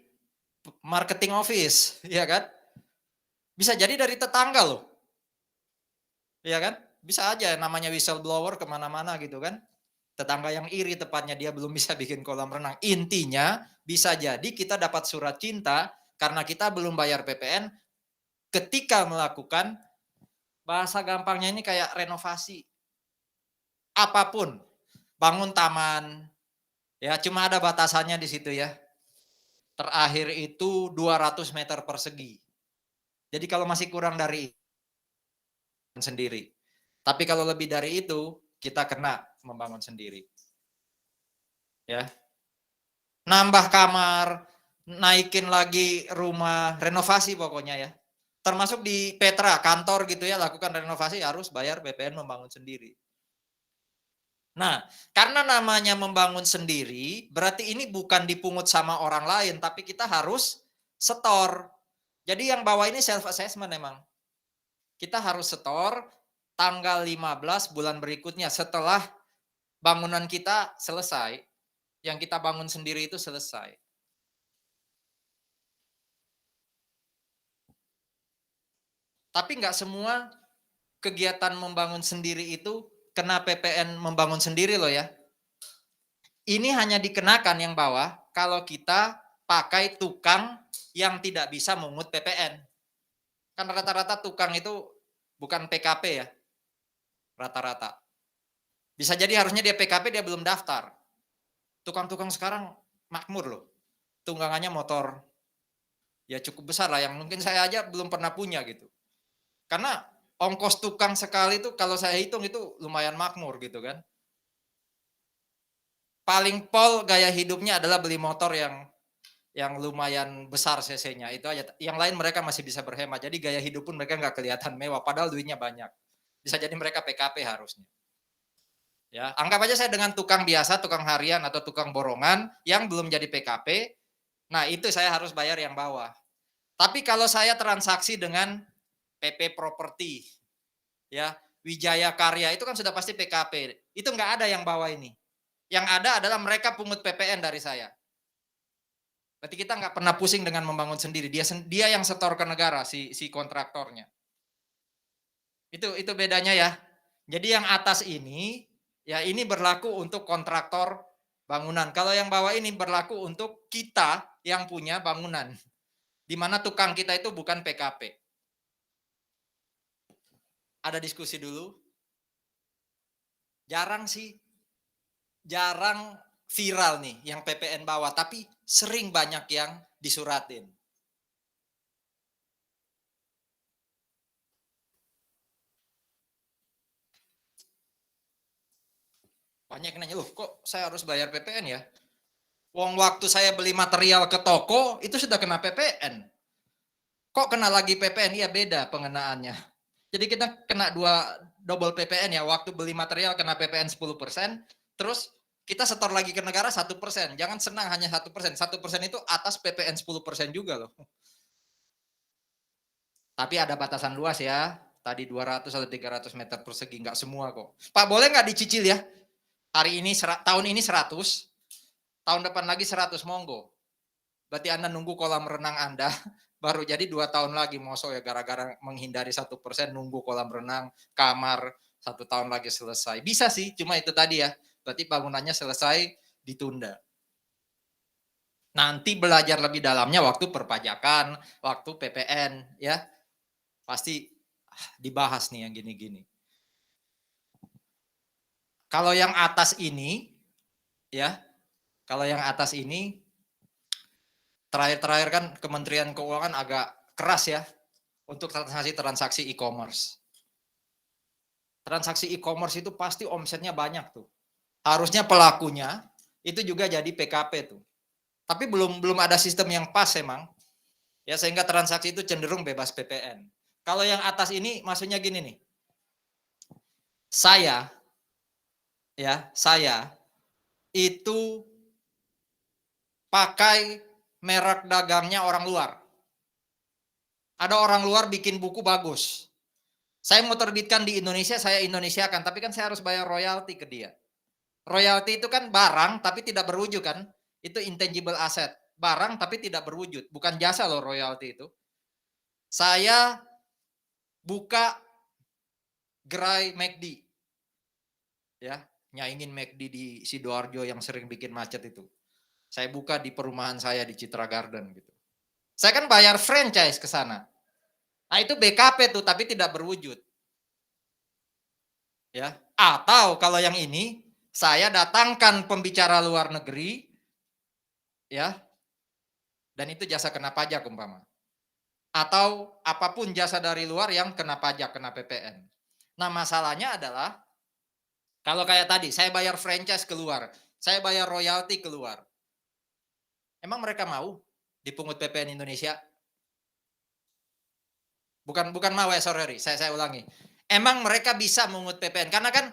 marketing office, ya kan? Bisa jadi dari tetangga loh. Ya kan? Bisa aja namanya whistleblower kemana-mana gitu kan. Tetangga yang iri tepatnya dia belum bisa bikin kolam renang. Intinya bisa jadi kita dapat surat cinta karena kita belum bayar PPN ketika melakukan bahasa gampangnya ini kayak renovasi. Apapun, bangun taman, ya cuma ada batasannya di situ ya. Terakhir itu 200 meter persegi. Jadi kalau masih kurang dari sendiri. Tapi kalau lebih dari itu, kita kena membangun sendiri. Ya. Nambah kamar, naikin lagi rumah, renovasi pokoknya ya. Termasuk di Petra, kantor gitu ya, lakukan renovasi harus bayar PPN membangun sendiri. Nah, karena namanya membangun sendiri, berarti ini bukan dipungut sama orang lain, tapi kita harus setor. Jadi yang bawah ini self assessment memang. Kita harus setor tanggal 15 bulan berikutnya setelah bangunan kita selesai, yang kita bangun sendiri itu selesai. Tapi nggak semua kegiatan membangun sendiri itu kena PPN membangun sendiri loh ya. Ini hanya dikenakan yang bawah kalau kita pakai tukang yang tidak bisa mengut PPN. Kan rata-rata tukang itu bukan PKP ya, rata-rata. Bisa jadi harusnya dia PKP, dia belum daftar. Tukang-tukang sekarang makmur loh. Tunggangannya motor ya cukup besar lah, yang mungkin saya aja belum pernah punya gitu. Karena ongkos tukang sekali itu kalau saya hitung itu lumayan makmur gitu kan. Paling pol gaya hidupnya adalah beli motor yang lumayan besar cc-nya itu aja. Yang lain mereka masih bisa berhemat. Jadi gaya hidup pun mereka nggak kelihatan mewah, padahal duitnya banyak. Bisa jadi mereka PKP harusnya. Ya, anggap aja saya dengan tukang biasa, tukang harian atau tukang borongan yang belum jadi PKP. Nah, itu saya harus bayar yang bawah. Tapi kalau saya transaksi dengan PP Properti, ya, Wijaya Karya itu kan sudah pasti PKP. Itu nggak ada yang bawah ini. Yang ada adalah mereka pungut PPN dari saya. Berarti kita nggak pernah pusing dengan membangun sendiri. Dia yang setor ke negara si kontraktornya. Itu bedanya ya. Jadi yang atas ini ya ini berlaku untuk kontraktor bangunan. Kalau yang bawah ini berlaku untuk kita yang punya bangunan. Di mana tukang kita itu bukan PKP. Ada diskusi dulu. Jarang sih. Jarang viral nih yang PPN bawah, tapi sering banyak yang disuratin. Banyak yang nanya, loh kok saya harus bayar PPN ya? Wong waktu saya beli material ke toko, itu sudah kena PPN. Kok kena lagi PPN? Iya beda pengenaannya. Jadi kita kena double PPN ya, waktu beli material kena PPN 10%, terus kita setor lagi ke negara 1%. Jangan senang hanya 1%. 1% itu atas PPN 10% juga loh. Tapi ada batasan luas ya. Tadi 200 atau 300 meter persegi, nggak semua kok. Pak, boleh nggak dicicil ya? Hari ini, tahun ini 100, tahun depan lagi 100, monggo. Berarti Anda nunggu kolam renang Anda, baru jadi 2 tahun lagi, mosok ya gara-gara menghindari 1% nunggu kolam renang, kamar, 1 tahun lagi selesai. Bisa sih, cuma itu tadi ya, berarti bangunannya selesai, ditunda. Nanti belajar lebih dalamnya waktu perpajakan, waktu PPN, ya. Pasti dibahas nih yang gini-gini. Kalau yang atas ini, ya, kalau yang atas ini, terakhir-terakhir kan Kementerian Keuangan agak keras ya untuk transaksi e-commerce. Transaksi e-commerce itu pasti omsetnya banyak tuh. Harusnya pelakunya itu juga jadi PKP tuh. Tapi belum ada sistem yang pas emang. Ya sehingga transaksi itu cenderung bebas PPN. Kalau yang atas ini maksudnya gini nih. Saya itu pakai merek dagangnya orang luar. Ada orang luar bikin buku bagus. Saya mau terbitkan di Indonesia, saya Indonesiakan, tapi kan saya harus bayar royalti ke dia. Royalti itu kan barang tapi tidak berwujud kan? Itu intangible asset. Barang tapi tidak berwujud, bukan jasa loh royalti itu. Saya buka gerai McD. Ya, nyaingin McD di Sidoarjo yang sering bikin macet itu. Saya buka di perumahan saya di Citra Garden gitu. Saya kan bayar franchise ke sana. Nah, itu BKP tuh tapi tidak berwujud. Ya. Atau kalau yang ini saya datangkan pembicara luar negeri ya. Dan itu jasa kena pajak umpama. Atau apapun jasa dari luar yang kena pajak, kena PPN. Nah, masalahnya adalah kalau kayak tadi saya bayar franchise keluar, saya bayar royalti keluar. Emang mereka mau dipungut PPN Indonesia? Bukan mau ya, sorry, saya ulangi. Emang mereka bisa mengut PPN? Karena kan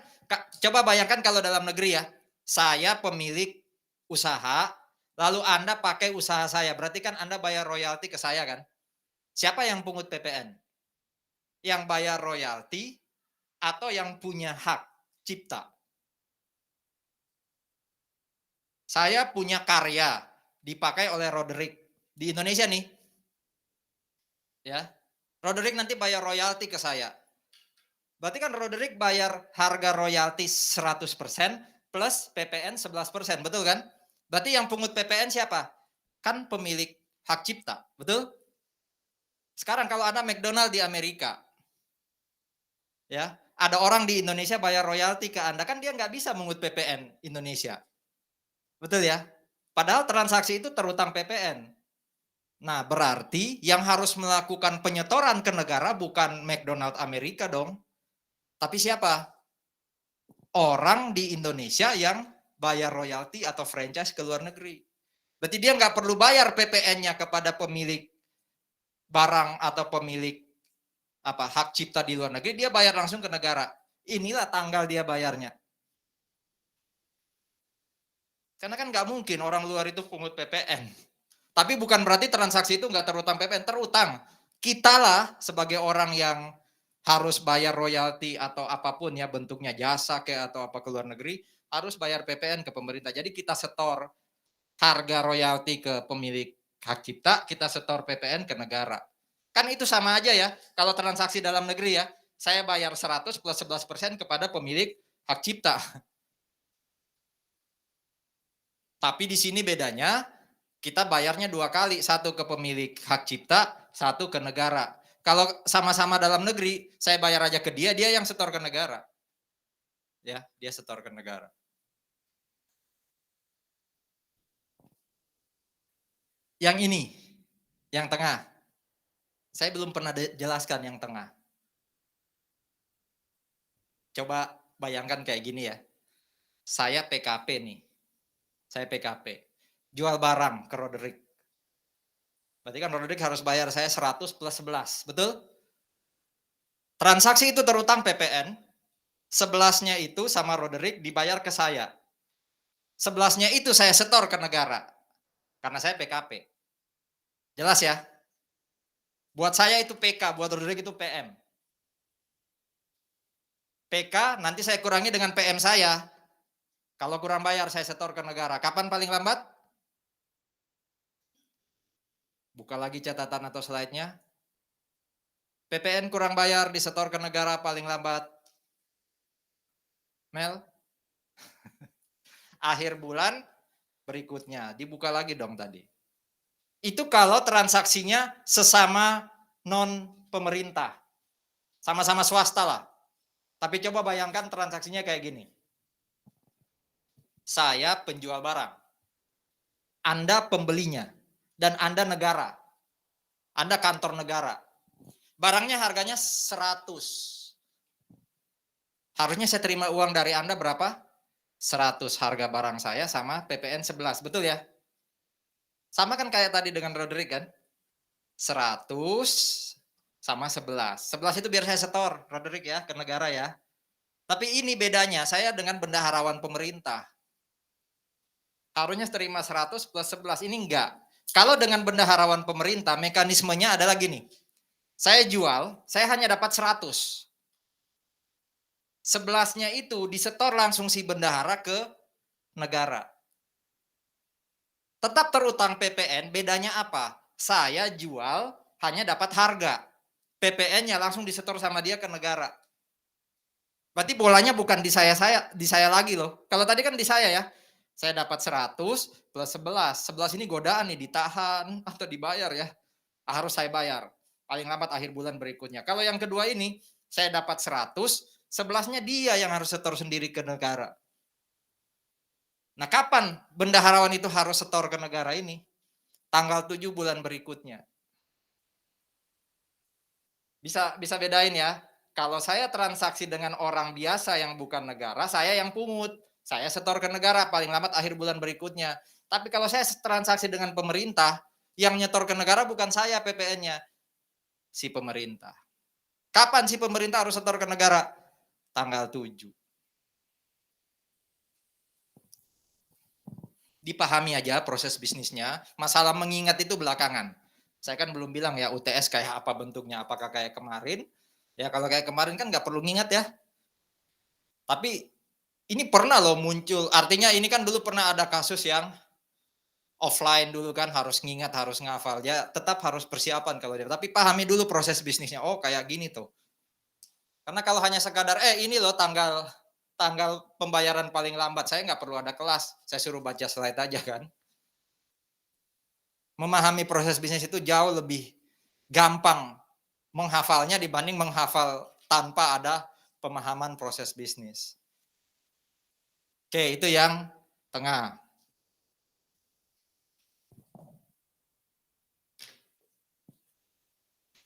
coba bayangkan kalau dalam negeri ya, saya pemilik usaha, lalu Anda pakai usaha saya, berarti kan Anda bayar royalti ke saya kan? Siapa yang pungut PPN? Yang bayar royalti atau yang punya hak cipta? Saya punya karya dipakai oleh Roderick di Indonesia nih. Ya. Roderick nanti bayar royalti ke saya. Berarti kan Roderick bayar harga royalti 100% plus PPN 11%, betul kan? Berarti yang pungut PPN siapa? Kan pemilik hak cipta, betul? Sekarang kalau ada McDonald di Amerika, ya, ada orang di Indonesia bayar royalti ke Anda, kan dia nggak bisa mengut PPN Indonesia. Betul ya? Padahal transaksi itu terutang PPN. Nah, berarti yang harus melakukan penyetoran ke negara bukan McDonald Amerika dong. Tapi siapa? Orang di Indonesia yang bayar royalti atau franchise ke luar negeri. Berarti dia nggak perlu bayar PPN-nya kepada pemilik barang atau pemilik hak cipta di luar negeri, dia bayar langsung ke negara. Inilah tanggal dia bayarnya. Karena kan nggak mungkin orang luar itu pungut PPN. Tapi bukan berarti transaksi itu nggak terutang PPN, terutang. Kitalah sebagai orang yang harus bayar royalti atau apapun ya bentuknya jasa kayak atau apa ke luar negeri, harus bayar PPN ke pemerintah. Jadi kita setor harga royalti ke pemilik hak cipta, kita setor PPN ke negara. Kan itu sama aja ya. Kalau transaksi dalam negeri ya, saya bayar 100 plus 11% kepada pemilik hak cipta. Tapi di sini bedanya, kita bayarnya 2 kali, satu ke pemilik hak cipta, satu ke negara. Kalau sama-sama dalam negeri, saya bayar aja ke dia, dia yang setor ke negara. Ya, dia setor ke negara. Yang ini, yang tengah. Saya belum pernah jelaskan yang tengah. Coba bayangkan kayak gini ya. Saya PKP nih. Saya PKP. Jual barang ke Roderick. Berarti kan Roderick harus bayar saya 100 plus 11, betul? Transaksi itu terutang PPN, 11-nya itu sama Roderick dibayar ke saya. 11-nya itu saya setor ke negara. Karena saya PKP. Jelas ya? Buat saya itu PK, buat Roderick itu PM. PK nanti saya kurangi dengan PM saya. Kalau kurang bayar saya setor ke negara. Kapan paling lambat? Buka lagi catatan atau slide-nya. PPN kurang bayar disetor ke negara paling lambat. Mel? Akhir bulan berikutnya. Dibuka lagi dong tadi. Itu kalau transaksinya sesama non pemerintah. Sama-sama swasta lah. Tapi coba bayangkan transaksinya kayak gini. Saya penjual barang. Anda pembelinya. Dan Anda negara. Anda kantor negara. Barangnya harganya 100. Harusnya saya terima uang dari Anda berapa? 100 harga barang saya sama PPN 11. Betul ya? Sama kan kayak tadi dengan Roderick kan? 100 sama 11. 11 itu biar saya setor, Roderick ya, ke negara ya. Tapi ini bedanya, saya dengan bendaharawan pemerintah. Harusnya terima 100 plus 11, ini enggak. Kalau dengan bendaharawan pemerintah, mekanismenya adalah gini. Saya jual, saya hanya dapat 100. 11-nya itu disetor langsung si bendahara ke negara. Tetap terutang PPN, bedanya apa? Saya jual hanya dapat harga. PPN-nya langsung disetor sama dia ke negara. Berarti bolanya bukan di saya lagi loh. Kalau tadi kan di saya ya. Saya dapat 100 plus 11. 11 ini godaan nih, ditahan atau dibayar ya. Harus saya bayar. Paling lambat akhir bulan berikutnya. Kalau yang kedua ini, saya dapat 100, 11-nya dia yang harus setor sendiri ke negara. Nah, kapan bendaharawan itu harus setor ke negara ini? Tanggal 7 bulan berikutnya. Bisa bedain ya. Kalau saya transaksi dengan orang biasa yang bukan negara, saya yang pungut. Saya setor ke negara paling lambat akhir bulan berikutnya. Tapi kalau saya transaksi dengan pemerintah, yang nyetor ke negara bukan saya PPN-nya, si pemerintah. Kapan si pemerintah harus setor ke negara? Tanggal 7. Dipahami aja proses bisnisnya, masalah mengingat itu belakangan. Saya kan belum bilang ya UTS kayak apa bentuknya, apakah kayak kemarin. Ya kalau kayak kemarin kan nggak perlu ngingat ya. Tapi ini pernah loh muncul, artinya ini kan dulu pernah ada kasus yang offline dulu kan harus ngingat, harus ngafal. Ya tetap harus persiapan kalau dia. Tapi pahami dulu proses bisnisnya. Oh kayak gini tuh. Karena kalau hanya sekadar, ini loh tanggal tanggal pembayaran paling lambat, saya nggak perlu ada kelas, saya suruh baca slide aja kan. Memahami proses bisnis itu jauh lebih gampang menghafalnya dibanding menghafal tanpa ada pemahaman proses bisnis. Oke, itu yang tengah.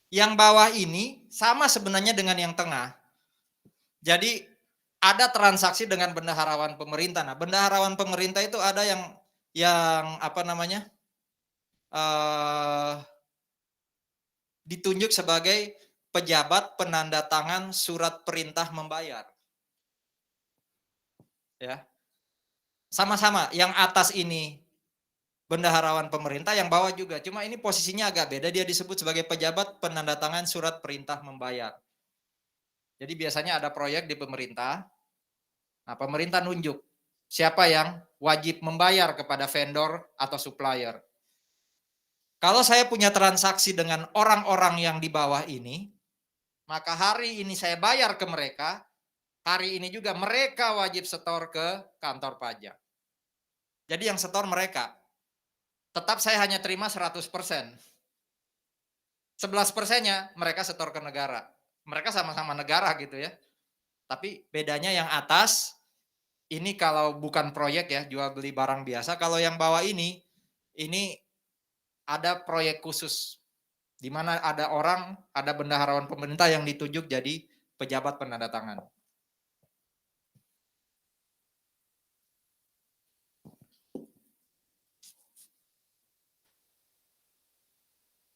Yang bawah ini sama sebenarnya dengan yang tengah. Jadi ada transaksi dengan bendaharawan pemerintah. Nah, bendaharawan pemerintah itu ada yang apa namanya? Ditunjuk sebagai pejabat penanda tangan surat perintah membayar. Ya. Sama-sama, yang atas ini bendaharawan pemerintah, yang bawah juga. Cuma ini posisinya agak beda, dia disebut sebagai pejabat penanda tangan surat perintah membayar. Jadi biasanya ada proyek di pemerintah, nah pemerintah nunjuk siapa yang wajib membayar kepada vendor atau supplier. Kalau saya punya transaksi dengan orang-orang yang di bawah ini, maka hari ini saya bayar ke mereka, hari ini juga mereka wajib setor ke kantor pajak. Jadi yang setor mereka. Tetap saya hanya terima 100%. 11%-nya mereka setor ke negara. Mereka sama-sama negara gitu ya. Tapi bedanya yang atas, ini kalau bukan proyek ya, jual beli barang biasa. Kalau yang bawah ini ada proyek khusus. Di mana ada orang, ada bendaharawan pemerintah yang ditunjuk jadi pejabat penanda tangan.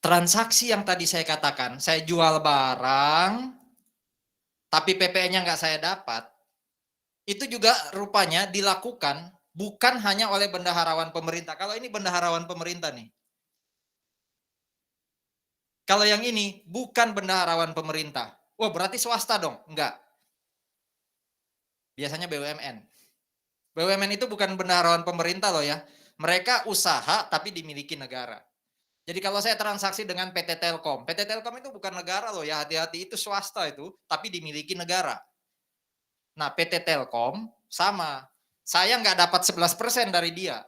Transaksi yang tadi saya katakan, saya jual barang, tapi PPN-nya nggak saya dapat, itu juga rupanya dilakukan bukan hanya oleh bendaharawan pemerintah. Kalau ini bendaharawan pemerintah nih. Kalau yang ini bukan bendaharawan pemerintah. Wah, berarti swasta dong? Enggak. Biasanya BUMN. BUMN itu bukan bendaharawan pemerintah loh ya. Mereka usaha tapi dimiliki negara. Jadi kalau saya transaksi dengan PT Telkom, PT Telkom itu bukan negara loh ya, hati-hati, itu swasta itu, tapi dimiliki negara. Nah, PT Telkom sama, saya nggak dapat 11% dari dia.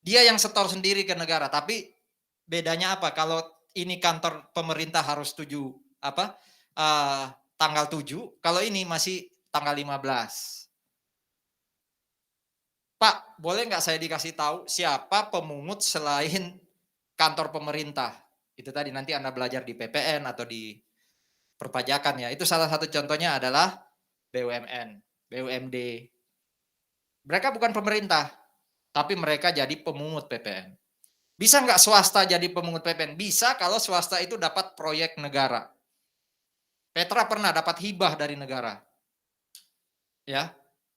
Dia yang setor sendiri ke negara, tapi bedanya apa? Kalau ini kantor pemerintah harus tanggal 7, kalau ini masih tanggal 15. Pak, boleh nggak saya dikasih tahu siapa pemungut selain kantor pemerintah? Itu tadi nanti Anda belajar di PPN atau di perpajakan ya. Itu salah satu contohnya adalah BUMN, BUMD. Mereka bukan pemerintah, tapi mereka jadi pemungut PPN. Bisa nggak swasta jadi pemungut PPN? Bisa kalau swasta itu dapat proyek negara. Petra pernah dapat hibah dari negara. Ya,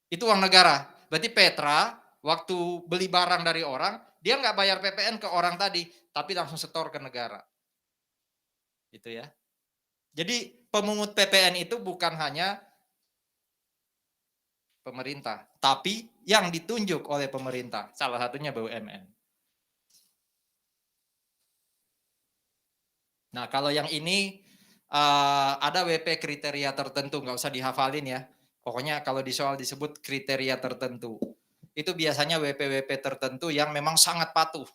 itu uang negara. Berarti Petra waktu beli barang dari orang, dia nggak bayar PPN ke orang tadi, tapi langsung setor ke negara. Gitu ya. Jadi pemungut PPN itu bukan hanya pemerintah, tapi yang ditunjuk oleh pemerintah. Salah satunya BUMN. Nah, kalau yang ini ada WP kriteria tertentu, nggak usah dihafalin ya. Pokoknya kalau di soal disebut kriteria tertentu. Itu biasanya WP-WP tertentu yang memang sangat patuh.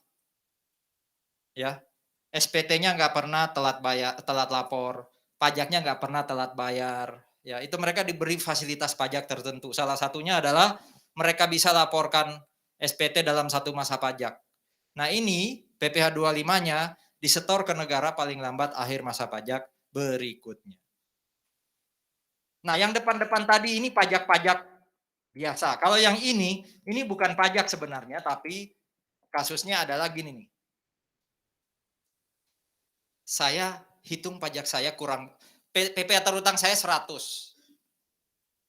Ya, SPT-nya nggak pernah telat lapor, pajaknya nggak pernah telat bayar. Ya, itu mereka diberi fasilitas pajak tertentu. Salah satunya adalah mereka bisa laporkan SPT dalam satu masa pajak. Nah ini PPh 25-nya disetor ke negara paling lambat akhir masa pajak berikutnya. Nah yang depan-depan tadi ini pajak-pajak biasa. Kalau yang ini bukan pajak sebenarnya, tapi kasusnya adalah gini nih. Saya hitung pajak saya kurang, PPh terutang saya 100.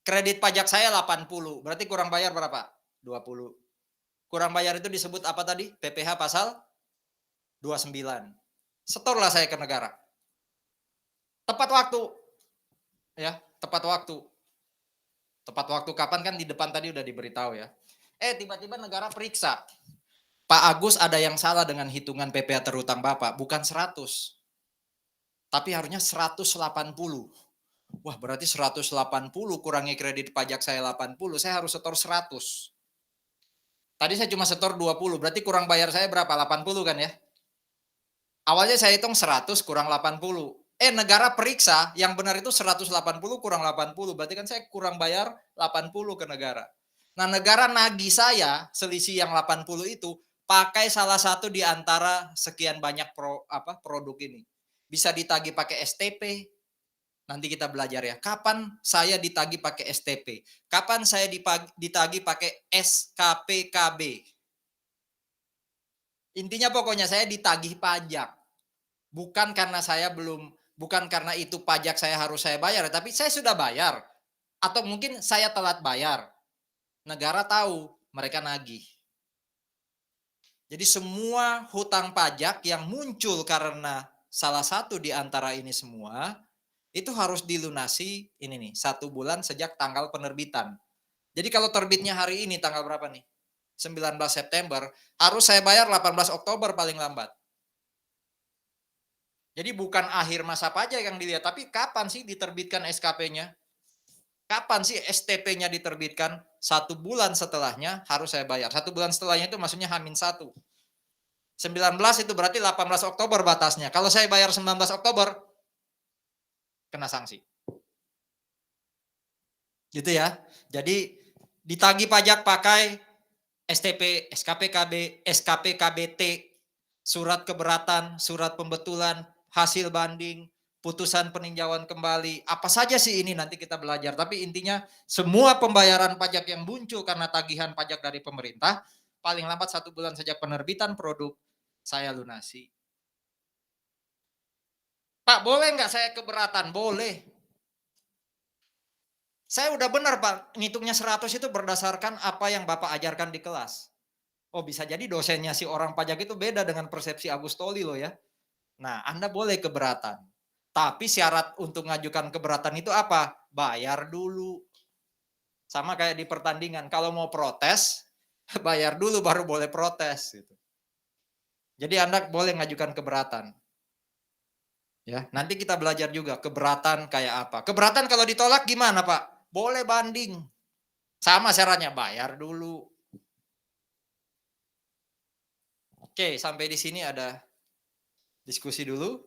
Kredit pajak saya 80, berarti kurang bayar berapa? 20. Kurang bayar itu disebut apa tadi? PPh pasal 29. Setorlah saya ke negara. Tepat waktu. Ya, tepat waktu. Tepat waktu kapan kan di depan tadi udah diberitahu ya. Tiba-tiba negara periksa. Pak Agus ada yang salah dengan hitungan PPh terhutang Bapak, bukan 100, tapi harusnya 180. Wah, berarti 180 kurangi kredit pajak saya 80, saya harus setor 100. Tadi saya cuma setor 20, berarti kurang bayar saya berapa? 80 kan ya? Awalnya saya hitung 100 kurang 80. Negara periksa, yang benar itu 180 kurang 80, berarti kan saya kurang bayar 80 ke negara. Nah, negara nagih saya selisih yang 80 itu pakai salah satu di antara sekian banyak produk ini. Bisa ditagih pakai STP. Nanti kita belajar ya. Kapan saya ditagih pakai STP? Kapan saya ditagih pakai SKPKB? Intinya pokoknya saya ditagih pajak. Bukan karena itu pajak saya bayar, tapi saya sudah bayar. Atau mungkin saya telat bayar. Negara tahu, mereka nagih. Jadi semua hutang pajak yang muncul karena salah satu di antara ini semua, itu harus dilunasi ini nih, 1 bulan sejak tanggal penerbitan. Jadi kalau terbitnya hari ini tanggal berapa nih? 19 September, harus saya bayar 18 Oktober paling lambat. Jadi bukan akhir masa pajak yang dilihat, tapi kapan sih diterbitkan SKP-nya? Kapan sih STP-nya diterbitkan? 1 bulan setelahnya harus saya bayar. 1 bulan setelahnya itu maksudnya H-1. 19 itu berarti 18 Oktober batasnya. Kalau saya bayar 19 Oktober, kena sanksi. Gitu ya. Jadi ditagih pajak pakai STP, SKPKB, SKPKBT, surat keberatan, surat pembetulan, hasil banding, putusan peninjauan kembali. Apa saja sih ini nanti kita belajar. Tapi intinya semua pembayaran pajak yang muncul karena tagihan pajak dari pemerintah, paling lambat 1 bulan sejak penerbitan produk, saya lunasi. Pak, boleh nggak saya keberatan? Boleh. Saya udah benar Pak, ngitungnya 100 itu berdasarkan apa yang Bapak ajarkan di kelas. Oh, bisa jadi dosennya si orang pajak itu beda dengan persepsi Agustoli loh ya. Nah, Anda boleh keberatan. Tapi syarat untuk ngajukan keberatan itu apa? Bayar dulu. Sama kayak di pertandingan, kalau mau protes, bayar dulu baru boleh protes gitu. Jadi Anda boleh ngajukan keberatan. Ya, nanti kita belajar juga keberatan kayak apa. Keberatan kalau ditolak gimana, Pak? Boleh banding. Sama syaratnya, bayar dulu. Oke, sampai di sini ada diskusi dulu.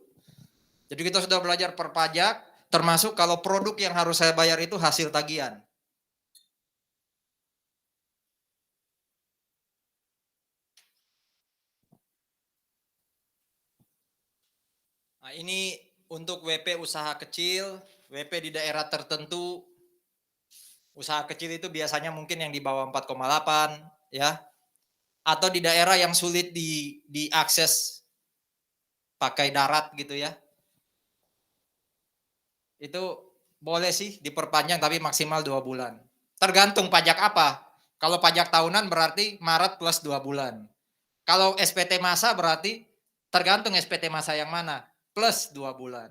Jadi kita sudah belajar perpajak, termasuk kalau produk yang harus saya bayar itu hasil tagihan. Nah, ini untuk WP usaha kecil, WP di daerah tertentu. Usaha kecil itu biasanya mungkin yang di bawah 4,8 ya. Atau di daerah yang sulit diakses pakai darat gitu ya. Itu boleh sih diperpanjang tapi maksimal 2 bulan. Tergantung pajak apa. Kalau pajak tahunan berarti Maret plus 2 bulan. Kalau SPT masa berarti tergantung SPT masa yang mana, plus 2 bulan.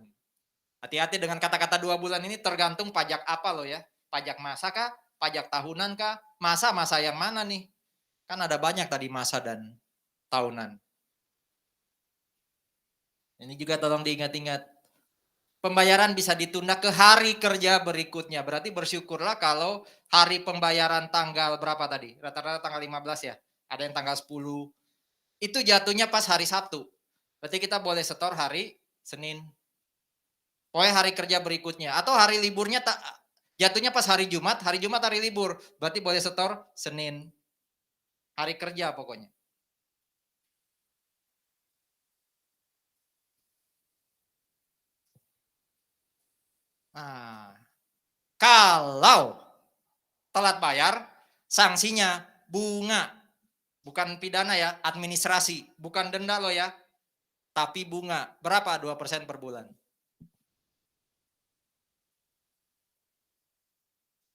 Hati-hati dengan kata-kata 2 bulan ini tergantung pajak apa loh ya. Pajak masa kah? Pajak tahunan kah? Masa yang mana nih? Kan ada banyak tadi masa dan tahunan. Ini juga tolong diingat-ingat. Pembayaran bisa ditunda ke hari kerja berikutnya. Berarti bersyukurlah kalau hari pembayaran tanggal berapa tadi? Rata-rata tanggal 15 ya. Ada yang tanggal 10. Itu jatuhnya pas hari Sabtu. Berarti kita boleh setor hari Senin. Pokoknya hari kerja berikutnya. Atau hari liburnya jatuhnya pas hari Jumat hari libur. Berarti boleh setor Senin. Hari kerja pokoknya. Nah, kalau telat bayar, sanksinya bunga. Bukan pidana ya, administrasi. Bukan denda loh ya, tapi bunga. Berapa? 2% per bulan.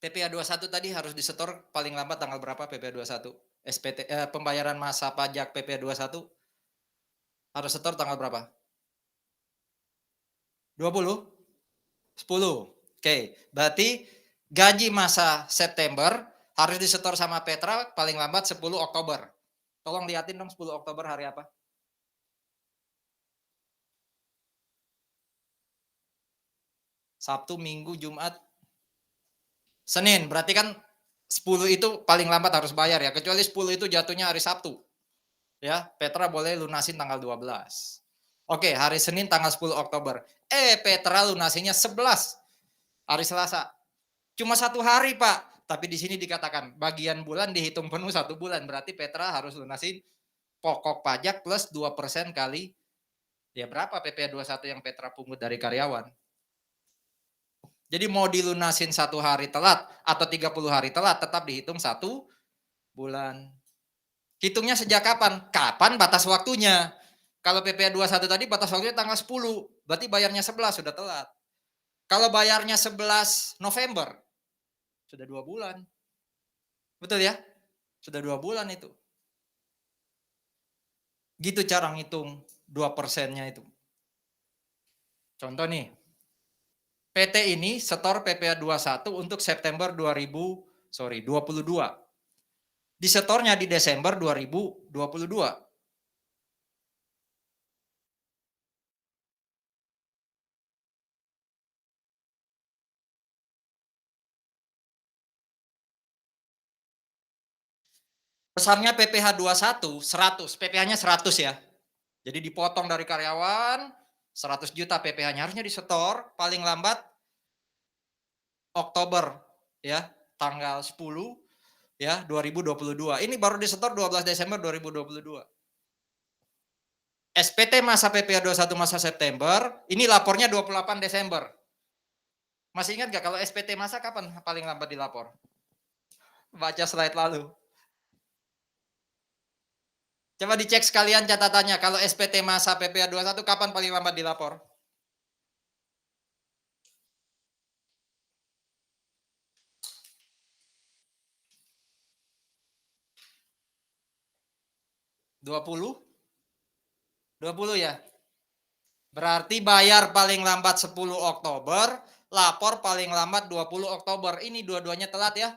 PPh 21 tadi harus disetor paling lambat tanggal berapa PPh 21? Pembayaran masa pajak PPh 21 harus setor tanggal berapa? 20? 10. Oke, berarti gaji masa September harus disetor sama Petra paling lambat 10 Oktober. Tolong liatin dong 10 Oktober hari apa? Sabtu, Minggu, Jumat, Senin. Berarti kan 10 itu paling lambat harus bayar ya. Kecuali 10 itu jatuhnya hari Sabtu. Ya, Petra boleh lunasin tanggal 12. Oke, hari Senin tanggal 10 Oktober. Petra lunasinya 11 hari Selasa. Cuma 1 hari, Pak. Tapi di sini dikatakan bagian bulan dihitung penuh 1 bulan. Berarti Petra harus lunasin pokok pajak plus 2% kali, ya berapa PPh 21 yang Petra pungut dari karyawan. Jadi mau dilunasin 1 hari telat atau 30 hari telat tetap dihitung 1 bulan. Hitungnya sejak kapan? Kapan batas waktunya? Kalau PPh 21 tadi batas waktunya tanggal 10, berarti bayarnya 11 sudah telat. Kalau bayarnya 11 November, sudah 2 bulan. Betul ya? Sudah 2 bulan itu. Gitu cara ngitung 2%-nya itu. Contoh nih, PT ini setor PPh 21 untuk September 2022. Disetornya di Desember 2022. Besarnya PPh 21 100, PPh-nya 100 ya. Jadi dipotong dari karyawan 100 juta PPh-nya, harusnya disetor paling lambat Oktober ya, tanggal 10 ya 2022. Ini baru disetor 12 Desember 2022. SPT masa PPh 21 masa September, ini lapornya 28 Desember. Masih ingat nggak kalau SPT masa kapan paling lambat dilapor? Baca slide lalu. Coba dicek sekalian catatannya, kalau SPT masa PPh 21 kapan paling lambat dilapor? Dua puluh ya. Berarti bayar paling lambat 10 Oktober, lapor paling lambat 20 Oktober. Ini dua-duanya telat ya.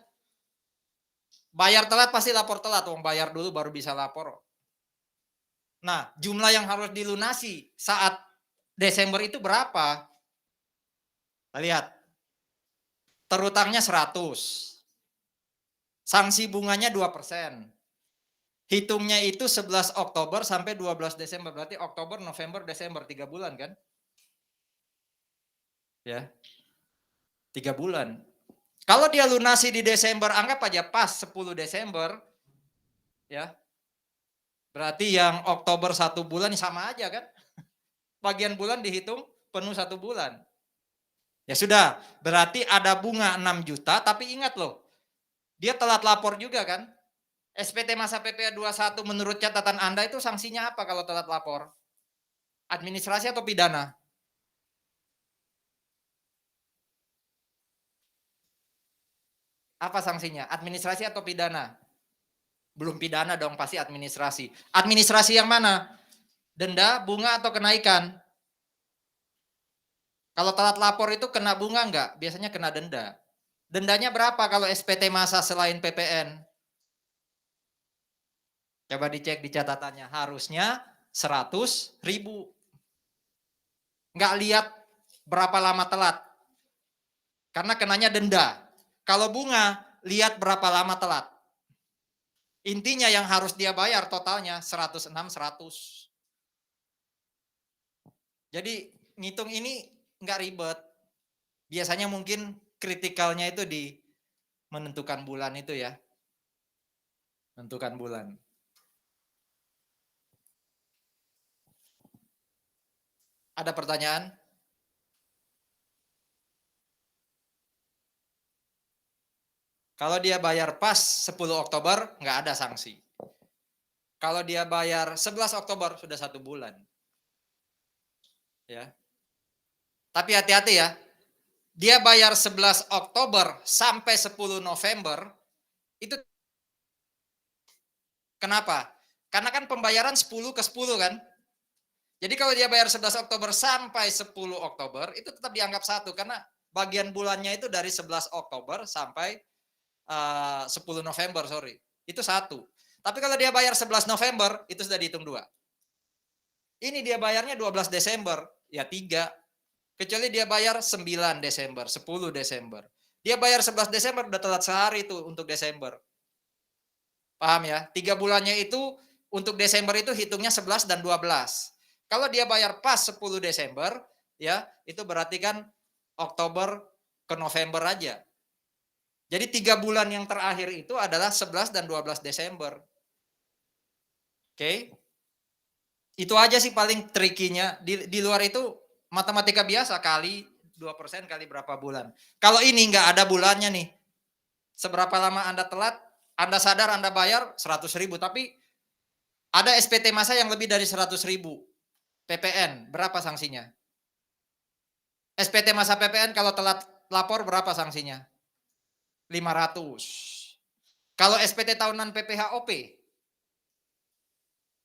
Bayar telat pasti lapor telat, wong bayar dulu baru bisa lapor. Nah, jumlah yang harus dilunasi saat Desember itu berapa? Kita lihat. Terutangnya 100. Sanksi bunganya 2%. Hitungnya itu 11 Oktober sampai 12 Desember. Berarti Oktober, November, Desember 3 bulan kan? Ya. 3 bulan. Kalau dia lunasi di Desember, anggap aja pas 10 Desember, ya. Berarti yang Oktober 1 bulan sama aja kan? Bagian bulan dihitung penuh 1 bulan. Ya sudah, berarti ada bunga 6 juta, tapi ingat loh, dia telat lapor juga kan? SPT masa PPh 21 menurut catatan Anda itu sanksinya apa kalau telat lapor? Administrasi atau pidana? Apa sanksinya? Administrasi atau pidana? Belum pidana dong, pasti administrasi. Administrasi yang mana? Denda, bunga, atau kenaikan? Kalau telat lapor itu kena bunga enggak? Biasanya kena denda. Dendanya berapa kalau SPT masa selain PPN? Coba dicek di catatannya. Harusnya 100.000. Enggak lihat berapa lama telat. Karena kenanya denda. Kalau bunga, lihat berapa lama telat. Intinya yang harus dia bayar totalnya 106.100. Jadi ngitung ini enggak ribet. Biasanya mungkin kritikalnya itu di menentukan bulan itu ya. Menentukan bulan. Ada pertanyaan? Kalau dia bayar pas 10 Oktober, nggak ada sanksi. Kalau dia bayar 11 Oktober, sudah 1 bulan. Ya. Tapi hati-hati ya. Dia bayar 11 Oktober sampai 10 November, itu kenapa? Karena kan pembayaran 10 ke 10 kan? Jadi kalau dia bayar 11 Oktober sampai 10 Oktober, itu tetap dianggap satu. Karena bagian bulannya itu dari 11 Oktober sampai 10 November, sorry. Itu satu. Tapi kalau dia bayar 11 November, itu sudah dihitung 2. Ini dia bayarnya 12 Desember, ya 3. Kecuali dia bayar 9 Desember, 10 Desember. Dia bayar 11 Desember, udah telat sehari itu untuk Desember. Paham ya? 3 bulannya itu untuk Desember itu hitungnya 11 dan 12. Kalau dia bayar pas 10 Desember, ya, itu berarti kan Oktober ke November aja. Jadi 3 bulan yang terakhir itu adalah 11 dan 12 Desember. Oke? Itu aja sih paling trikinya. Di luar itu matematika biasa kali 2% kali berapa bulan. Kalau ini nggak ada bulannya nih. Seberapa lama Anda telat, Anda sadar Anda bayar 100.000, tapi ada SPT masa yang lebih dari 100.000. PPN, berapa sanksinya? SPT masa PPN kalau telat lapor berapa sanksinya? 500. Kalau SPT tahunan PPHOP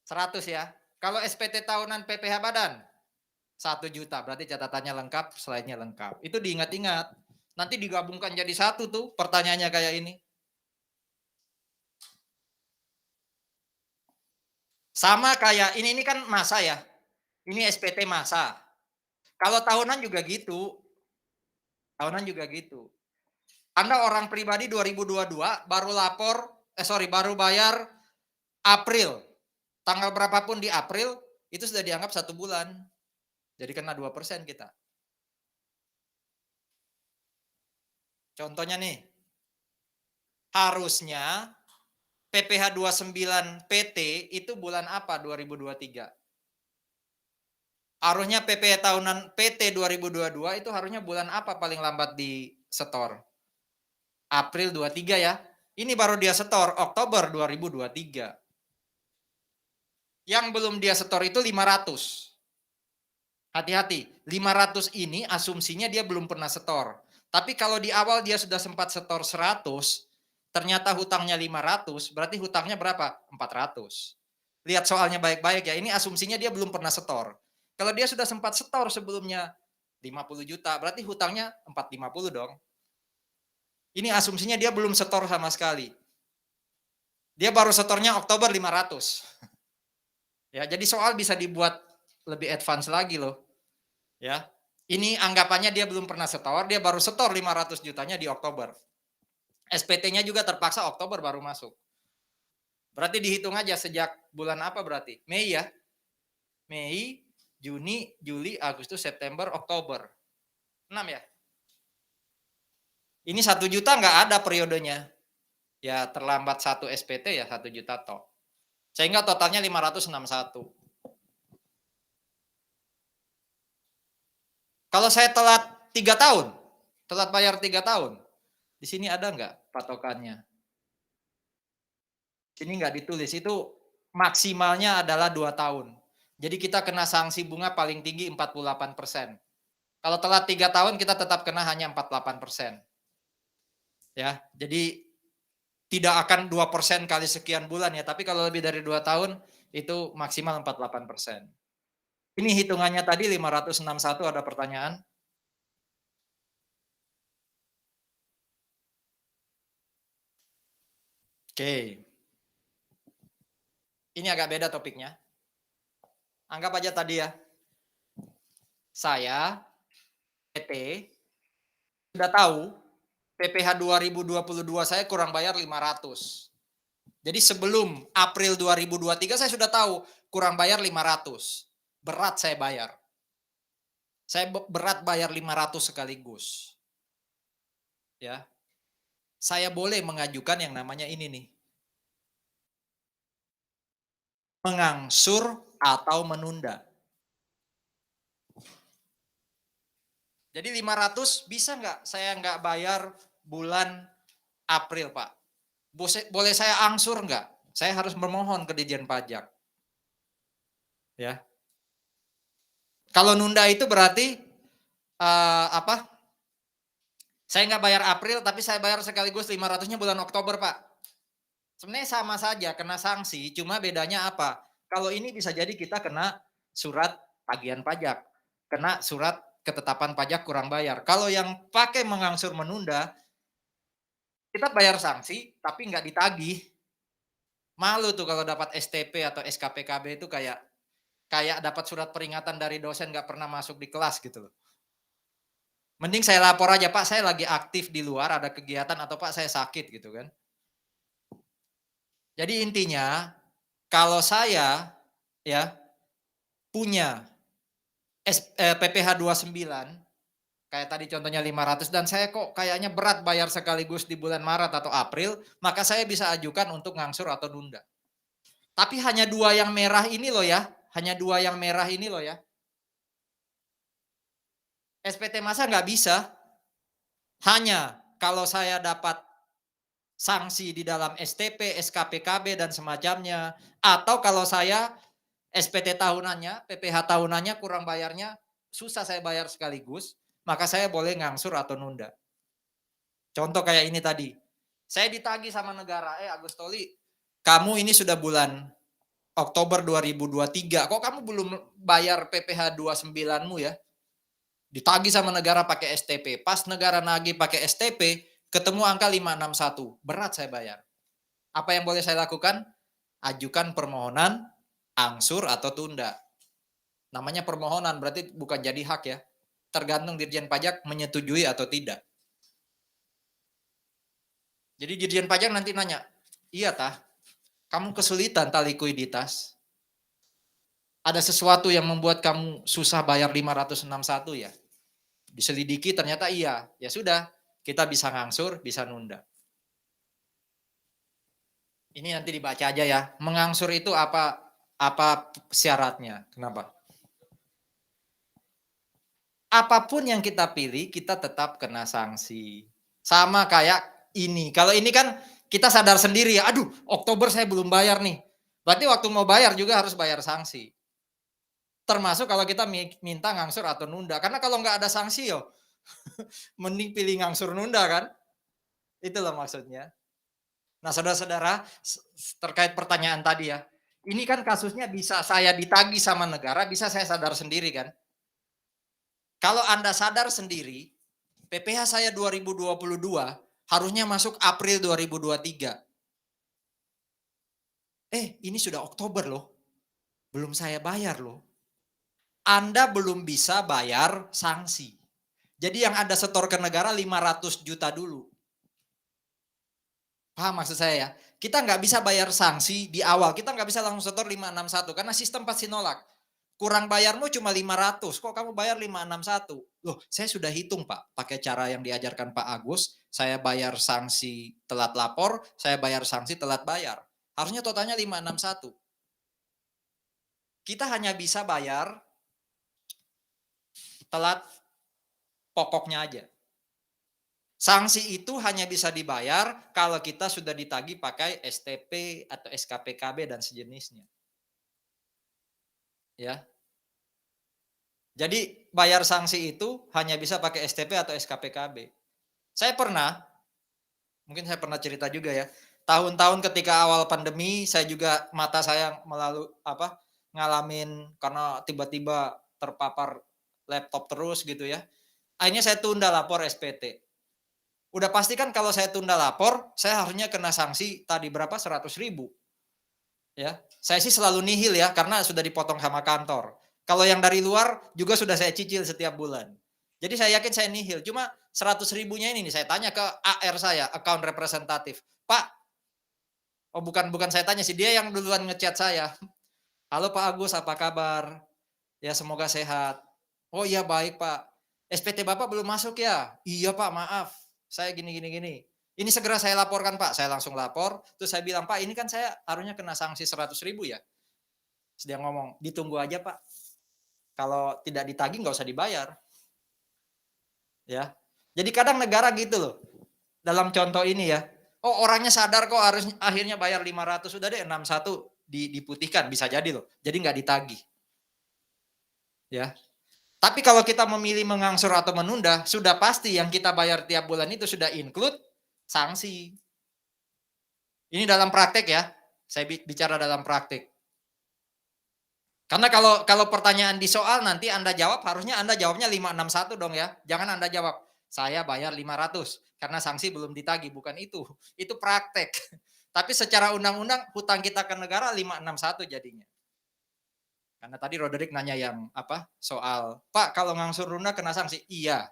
100 ya. Kalau SPT tahunan PPH Badan 1 juta, berarti catatannya lengkap, slide-nya lengkap. Itu diingat-ingat. Nanti digabungkan jadi satu tuh pertanyaannya kayak ini. Sama kayak ini kan masa ya. Ini SPT masa. Kalau tahunan juga gitu. Tahunan juga gitu. Anda orang pribadi 2022 baru baru bayar April. Tanggal berapapun di April, itu sudah dianggap 1 bulan. Jadi kena 2% kita. Contohnya nih, harusnya PPh 29 PT itu bulan apa 2023? Harusnya PPh tahunan PT 2022 itu harusnya bulan apa paling lambat di setor? April 23 ya. Ini baru dia setor Oktober 2023. Yang belum dia setor itu 500. Hati-hati, 500 ini asumsinya dia belum pernah setor. Tapi kalau di awal dia sudah sempat setor 100, ternyata hutangnya 500, berarti hutangnya berapa? 400. Lihat soalnya baik-baik ya, ini asumsinya dia belum pernah setor. Kalau dia sudah sempat setor sebelumnya 50 juta, berarti hutangnya 450 dong. Ini asumsinya dia belum setor sama sekali. Dia baru setornya Oktober 500. Ya, jadi soal bisa dibuat lebih advance lagi loh. Ya. Ini anggapannya dia belum pernah setor, dia baru setor 500 jutanya di Oktober. SPT-nya juga terpaksa Oktober baru masuk. Berarti dihitung aja sejak bulan apa berarti? Mei ya. Mei, Juni, Juli, Agustus, September, Oktober. 6 ya. Ini 1 juta nggak ada periodenya. Ya terlambat 1 SPT ya 1 juta toh. Sehingga totalnya 561. Kalau saya telat 3 tahun, telat bayar 3 tahun, di sini ada nggak patokannya? Sini nggak ditulis, itu maksimalnya adalah 2 tahun. Jadi kita kena sanksi bunga paling tinggi 48%. Kalau telat 3 tahun kita tetap kena hanya 48%. Ya, jadi tidak akan 2% kali sekian bulan ya, tapi kalau lebih dari 2 tahun itu maksimal 48%. Ini hitungannya tadi 561, ada pertanyaan? Oke. Ini agak beda topiknya. Anggap aja tadi ya. Saya PT sudah tahu PPh 2022 saya kurang bayar 500. Jadi sebelum April 2023 saya sudah tahu kurang bayar 500. Berat saya bayar. Saya berat bayar 500 sekaligus. Ya. Saya boleh mengajukan yang namanya ini nih. Mengangsur atau menunda. Jadi 500 bisa nggak saya nggak bayar bulan April, Pak? Boleh saya angsur nggak? Saya harus memohon ke Ditjen Pajak. Ya. Kalau nunda itu berarti apa? Saya nggak bayar April, tapi saya bayar sekaligus 500-nya bulan Oktober, Pak. Sebenarnya sama saja, kena sanksi, cuma bedanya apa? Kalau ini bisa jadi kita kena surat tagihan pajak, kena surat ketetapan pajak kurang bayar. Kalau yang pakai mengangsur menunda, kita bayar sanksi, tapi nggak ditagih. Malu tuh kalau dapat STP atau SKPKB itu kayak kayak dapat surat peringatan dari dosen nggak pernah masuk di kelas gitu loh. Mending saya lapor aja, "Pak, saya lagi aktif di luar, ada kegiatan," atau, "Pak, saya sakit," gitu kan. Jadi intinya, kalau saya ya punya PPh 29, kayak tadi contohnya 500 dan saya kok kayaknya berat bayar sekaligus di bulan Maret atau April, maka saya bisa ajukan untuk ngangsur atau nunda. Tapi hanya 2 yang merah ini loh ya, hanya 2 yang merah ini loh ya. SPT masa nggak bisa, hanya kalau saya dapat sanksi di dalam STP, SKPKB dan semacamnya, atau kalau saya SPT tahunannya, PPh tahunannya kurang bayarnya, susah saya bayar sekaligus, maka saya boleh ngangsur atau nunda. Contoh kayak ini tadi, saya ditagih sama negara, Agustoli, kamu ini sudah bulan Oktober 2023, kok kamu belum bayar PPh 29-mu ya? Ditagih sama negara pakai STP. Pas negara nagih pakai STP, ketemu angka 561. Berat saya bayar. Apa yang boleh saya lakukan? Ajukan permohonan angsur atau tunda. Namanya permohonan, berarti bukan jadi hak ya. Tergantung Dirjen Pajak menyetujui atau tidak. Jadi Dirjen Pajak nanti nanya, iya tah, kamu kesulitan tak likuiditas? Ada sesuatu yang membuat kamu susah bayar 561 ya? Diselidiki ternyata iya. Ya sudah, kita bisa ngangsur, bisa nunda. Ini nanti dibaca aja ya. Mengangsur itu apa syaratnya? Kenapa? Apapun yang kita pilih, kita tetap kena sanksi. Sama kayak ini. Kalau ini kan kita sadar sendiri ya, aduh Oktober saya belum bayar nih. Berarti waktu mau bayar juga harus bayar sanksi. Termasuk kalau kita minta ngangsur atau nunda. Karena kalau nggak ada sanksi yo, mending pilih ngangsur nunda kan? Itulah maksudnya. Nah saudara-saudara, terkait pertanyaan tadi ya, ini kan kasusnya bisa saya ditagih sama negara, bisa saya sadar sendiri kan. Kalau Anda sadar sendiri, PPh saya 2022 harusnya masuk April 2023. Ini sudah Oktober loh, belum saya bayar loh. Anda belum bisa bayar sanksi. Jadi yang Anda setor ke negara 500 juta dulu. Paham maksud saya ya? Kita nggak bisa bayar sanksi di awal, kita nggak bisa langsung setor 561 karena sistem pasti nolak. Kurang bayarmu cuma 500, kok kamu bayar 561? Loh, saya sudah hitung Pak, pakai cara yang diajarkan Pak Agus, saya bayar sanksi telat lapor, saya bayar sanksi telat bayar. Harusnya totalnya 561. Kita hanya bisa bayar telat pokoknya aja. Sanksi itu hanya bisa dibayar kalau kita sudah ditagih pakai STP atau SKPKB dan sejenisnya. Ya. Jadi bayar sanksi itu hanya bisa pakai STP atau SKPKB. Mungkin saya pernah cerita juga ya. Tahun-tahun ketika awal pandemi, saya juga mata saya ngalamin karena tiba-tiba terpapar laptop terus gitu ya. Akhirnya saya tunda lapor SPT. Udah pasti kan kalau saya tunda lapor, saya harusnya kena sanksi tadi berapa? 100.000. Ya. Saya sih selalu nihil ya karena sudah dipotong sama kantor. Kalau yang dari luar juga sudah saya cicil setiap bulan. Jadi saya yakin saya nihil. Cuma 100.000-nya ini nih saya tanya ke AR saya, account representatif. Pak, bukan saya tanya sih, dia yang duluan ngechat saya. Halo Pak Agus, apa kabar? Ya semoga sehat. Oh iya baik Pak. SPT Bapak belum masuk ya? Iya Pak, maaf. Saya gini gini gini. Ini segera saya laporkan Pak. Saya langsung lapor. Terus saya bilang, Pak ini kan saya harusnya kena sanksi 100.000 ya. Terus dia ngomong, ditunggu aja Pak. Kalau tidak ditagih nggak usah dibayar. Ya. Jadi kadang negara gitu loh. Dalam contoh ini ya. Oh orangnya sadar kok harus akhirnya bayar 500. Sudah deh 61 diputihkan. Bisa jadi loh. Jadi nggak ditagih. Ya. Tapi kalau kita memilih mengangsur atau menunda, sudah pasti yang kita bayar tiap bulan itu sudah include sanksi. Ini dalam praktek ya. Saya bicara dalam praktek. Karena kalau pertanyaan di soal nanti Anda jawab, harusnya Anda jawabnya 561 dong ya. Jangan Anda jawab, saya bayar 500 karena sanksi belum ditagih, bukan itu. Itu praktek. Tapi secara undang-undang hutang kita ke negara 561 jadinya. Karena tadi Roderick nanya yang apa? Soal, "Pak, kalau ngangsur nunda kena sanksi?" Iya.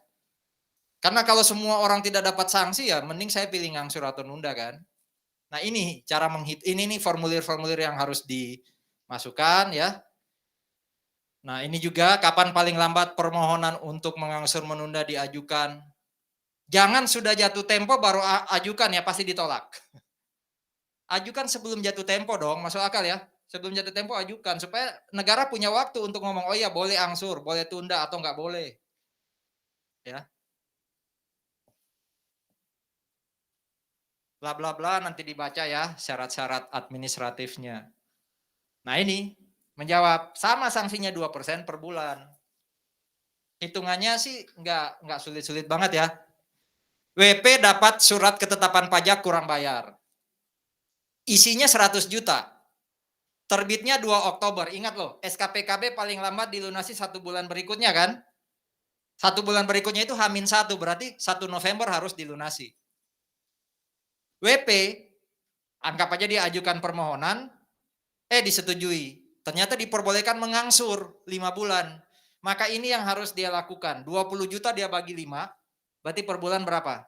Karena kalau semua orang tidak dapat sanksi ya mending saya pilih ngangsur atau nunda kan. Nah, ini cara ini nih formulir-formulir yang harus dimasukkan ya. Nah, ini juga kapan paling lambat permohonan untuk mengangsur menunda diajukan. Jangan sudah jatuh tempo baru ajukan ya, pasti ditolak. Ajukan sebelum jatuh tempo dong, masuk akal ya. Sebelum jatuh tempo ajukan supaya negara punya waktu untuk ngomong, "Oh iya boleh angsur, boleh tunda atau nggak boleh." Ya. Bla bla bla nanti dibaca ya syarat-syarat administratifnya. Nah, ini menjawab sama sanksinya 2% per bulan. Hitungannya sih nggak sulit-sulit banget ya. WP dapat surat ketetapan pajak kurang bayar. Isinya 100 juta. Terbitnya 2 Oktober. Ingat loh, SKPKB paling lambat dilunasi 1 bulan berikutnya kan? 1 bulan berikutnya itu H-1, berarti 1 November harus dilunasi. WP, anggap aja dia ajukan permohonan, disetujui. Ternyata diperbolehkan mengangsur 5 bulan. Maka ini yang harus dia lakukan. 20 juta dia bagi 5, berarti per bulan berapa?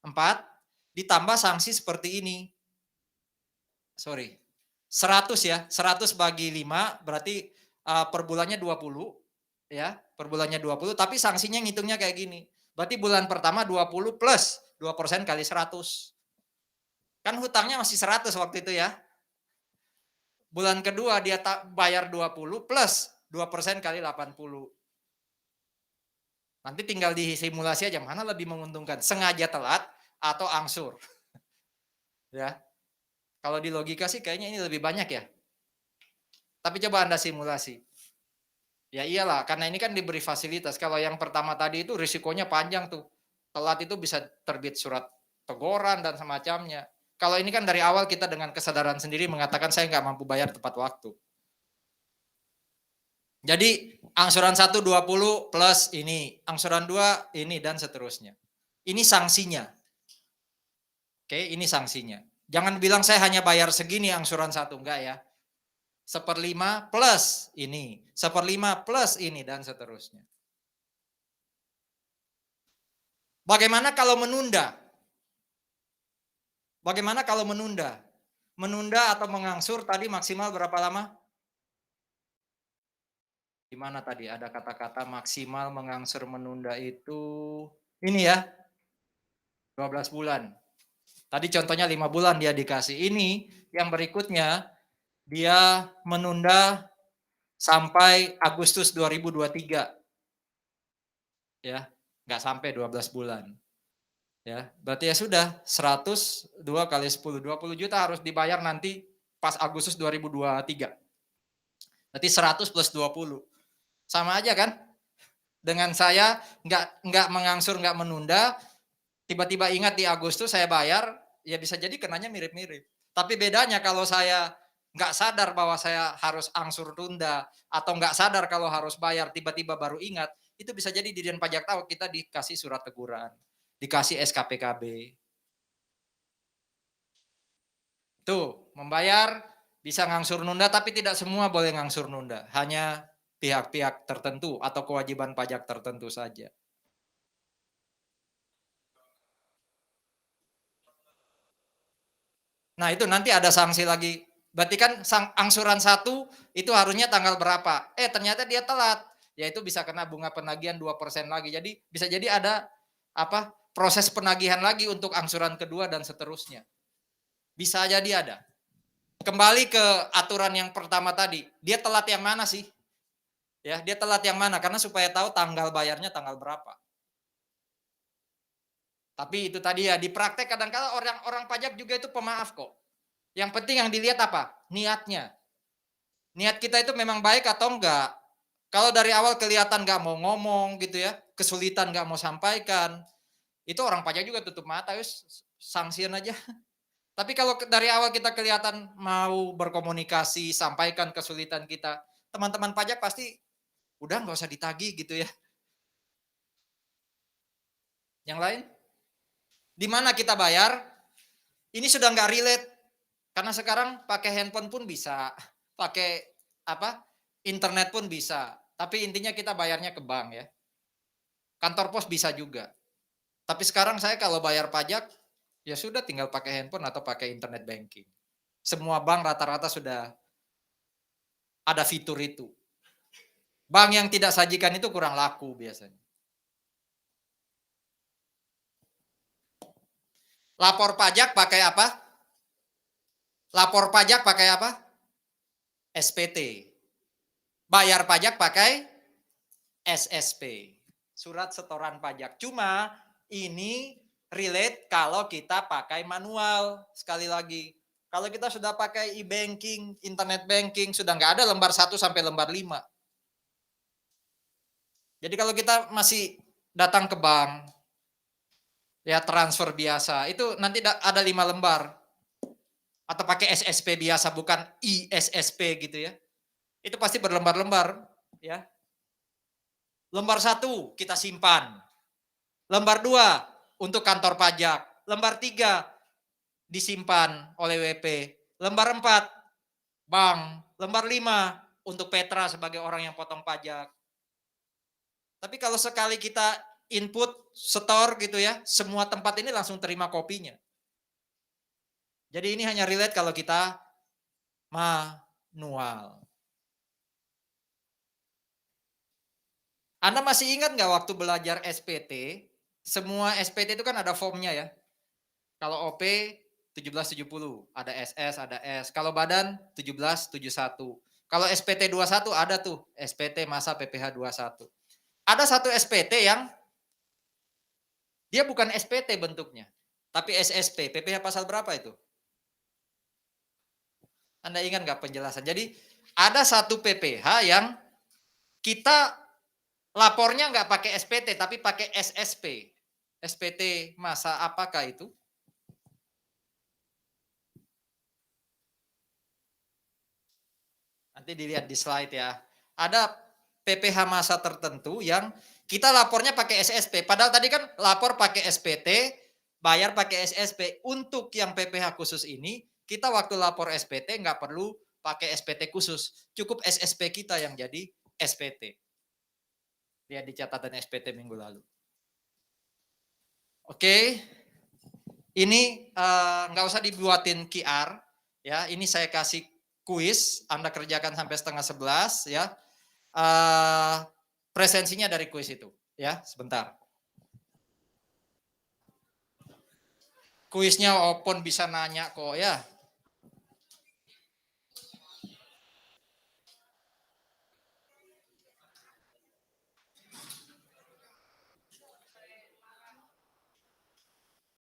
4, ditambah sanksi seperti ini. Sorry, 100 ya, 100 bagi 5 berarti per bulannya 20 ya, per bulannya 20 tapi sanksinya ngitungnya kayak gini. Berarti bulan pertama 20 plus 2% kali 100. Kan hutangnya masih 100 waktu itu ya. Bulan kedua dia bayar 20 plus 2% kali 80. Nanti tinggal disimulasi aja mana lebih menguntungkan, sengaja telat atau angsur. Ya. Kalau di logika sih kayaknya ini lebih banyak ya. Tapi coba Anda simulasi. Ya iyalah, karena ini kan diberi fasilitas. Kalau yang pertama tadi itu risikonya panjang tuh. Telat itu bisa terbit surat teguran dan semacamnya. Kalau ini kan dari awal kita dengan kesadaran sendiri mengatakan saya nggak mampu bayar tepat waktu. Jadi angsuran 1 20 plus ini, angsuran 2 ini dan seterusnya. Ini sanksinya. Oke, ini sanksinya. Jangan bilang saya hanya bayar segini angsuran 1, enggak ya. 1/5 plus ini, 1/5 plus ini dan seterusnya. Bagaimana kalau menunda? Bagaimana kalau menunda? Menunda atau mengangsur tadi maksimal berapa lama? Di mana tadi ada kata-kata maksimal mengangsur menunda itu ini ya, 12 bulan. Tadi contohnya 5 bulan dia dikasih. Ini yang berikutnya dia menunda sampai Agustus 2023. Ya, nggak sampai 12 bulan. Ya, berarti ya sudah 102 kali 10, 20 juta harus dibayar nanti pas Agustus 2023. Berarti 100 plus 20. Sama aja kan? Dengan saya nggak mengangsur, nggak menunda, tiba-tiba ingat di Agustus saya bayar, ya bisa jadi kenanya mirip-mirip. Tapi bedanya kalau saya nggak sadar bahwa saya harus angsur tunda, atau nggak sadar kalau harus bayar, tiba-tiba baru ingat, itu bisa jadi Dirjen Pajak tahu kita dikasih surat teguran, dikasih SKPKB. Tuh, membayar bisa ngangsur nunda, tapi tidak semua boleh ngangsur nunda. Hanya pihak-pihak tertentu atau kewajiban pajak tertentu saja. Nah, itu nanti ada sanksi lagi. Berarti kan angsuran 1 itu harusnya tanggal berapa? Ternyata dia telat. Ya itu bisa kena bunga penagihan 2% lagi. Jadi bisa jadi ada apa? Proses penagihan lagi untuk angsuran kedua dan seterusnya. Bisa jadi ada. Kembali ke aturan yang pertama tadi. Dia telat yang mana sih? Ya, dia telat yang mana? Karena supaya tahu tanggal bayarnya tanggal berapa. Tapi itu tadi ya, di praktek kadang-kala orang pajak juga itu pemaaf kok. Yang penting yang dilihat apa? Niatnya. Niat kita itu memang baik atau enggak. Kalau dari awal kelihatan nggak mau ngomong gitu ya, kesulitan nggak mau sampaikan, itu orang pajak juga tutup mata, wis sanksian aja. Tapi kalau dari awal kita kelihatan mau berkomunikasi, sampaikan kesulitan kita, teman-teman pajak pasti udah nggak usah ditagih gitu ya. Yang lain? Di mana kita bayar? Ini sudah nggak relate Karena sekarang pakai handphone pun bisa, pakai apa, internet pun bisa, tapi intinya kita bayarnya ke bank ya. Kantor pos bisa juga. Tapi sekarang saya kalau bayar pajak, ya sudah tinggal pakai handphone atau pakai internet banking. Semua bank rata-rata sudah ada fitur itu. Bank yang tidak sajikan itu kurang laku biasanya. Lapor pajak pakai apa? Lapor pajak pakai apa? SPT. Bayar pajak pakai SSP. Surat setoran pajak. Cuma ini relate kalau kita pakai manual. Sekali lagi, kalau kita sudah pakai e-banking, internet banking, sudah nggak ada lembar 1 sampai lembar 5. Jadi kalau kita masih datang ke bank, ya transfer biasa, itu nanti ada 5 lembar. Atau pakai SSP biasa, bukan ISSP gitu ya. Itu pasti berlembar-lembar, ya. Lembar 1 kita simpan. Lembar 2 untuk kantor pajak. Lembar 3 disimpan oleh WP. Lembar 4 bank. Lembar 5 untuk Petra sebagai orang yang potong pajak. Tapi kalau sekali kita input, setor gitu ya, semua tempat ini langsung terima kopinya. Jadi ini hanya relate kalau kita manual. Anda masih ingat nggak waktu belajar SPT, semua SPT itu kan ada formnya ya. Kalau OP 1770, ada SS, ada S. Kalau badan 1771. Kalau SPT 21 ada tuh, SPT masa PPh 21. Ada satu SPT yang dia bukan SPT bentuknya, tapi SSP. PPh pasal berapa itu? Anda ingat nggak penjelasan? Jadi ada satu PPh yang kita lapornya nggak pakai SPT, tapi pakai SSP. SPT masa apakah itu? Nanti dilihat di slide ya. Ada PPh masa tertentu yang kita lapornya pakai SSP. Padahal tadi kan lapor pakai SPT, bayar pakai SSP. Untuk yang PPh khusus ini, kita waktu lapor SPT nggak perlu pakai SPT khusus. Cukup SSP kita yang jadi SPT. Lihat di catatan SPT minggu lalu. Oke, ini nggak usah dibuatin QR. Ya, ini saya kasih kuis, Anda kerjakan sampai 10:30 ya. Presensinya dari kuis itu ya, sebentar. Kuisnya Opon bisa nanya kok ya.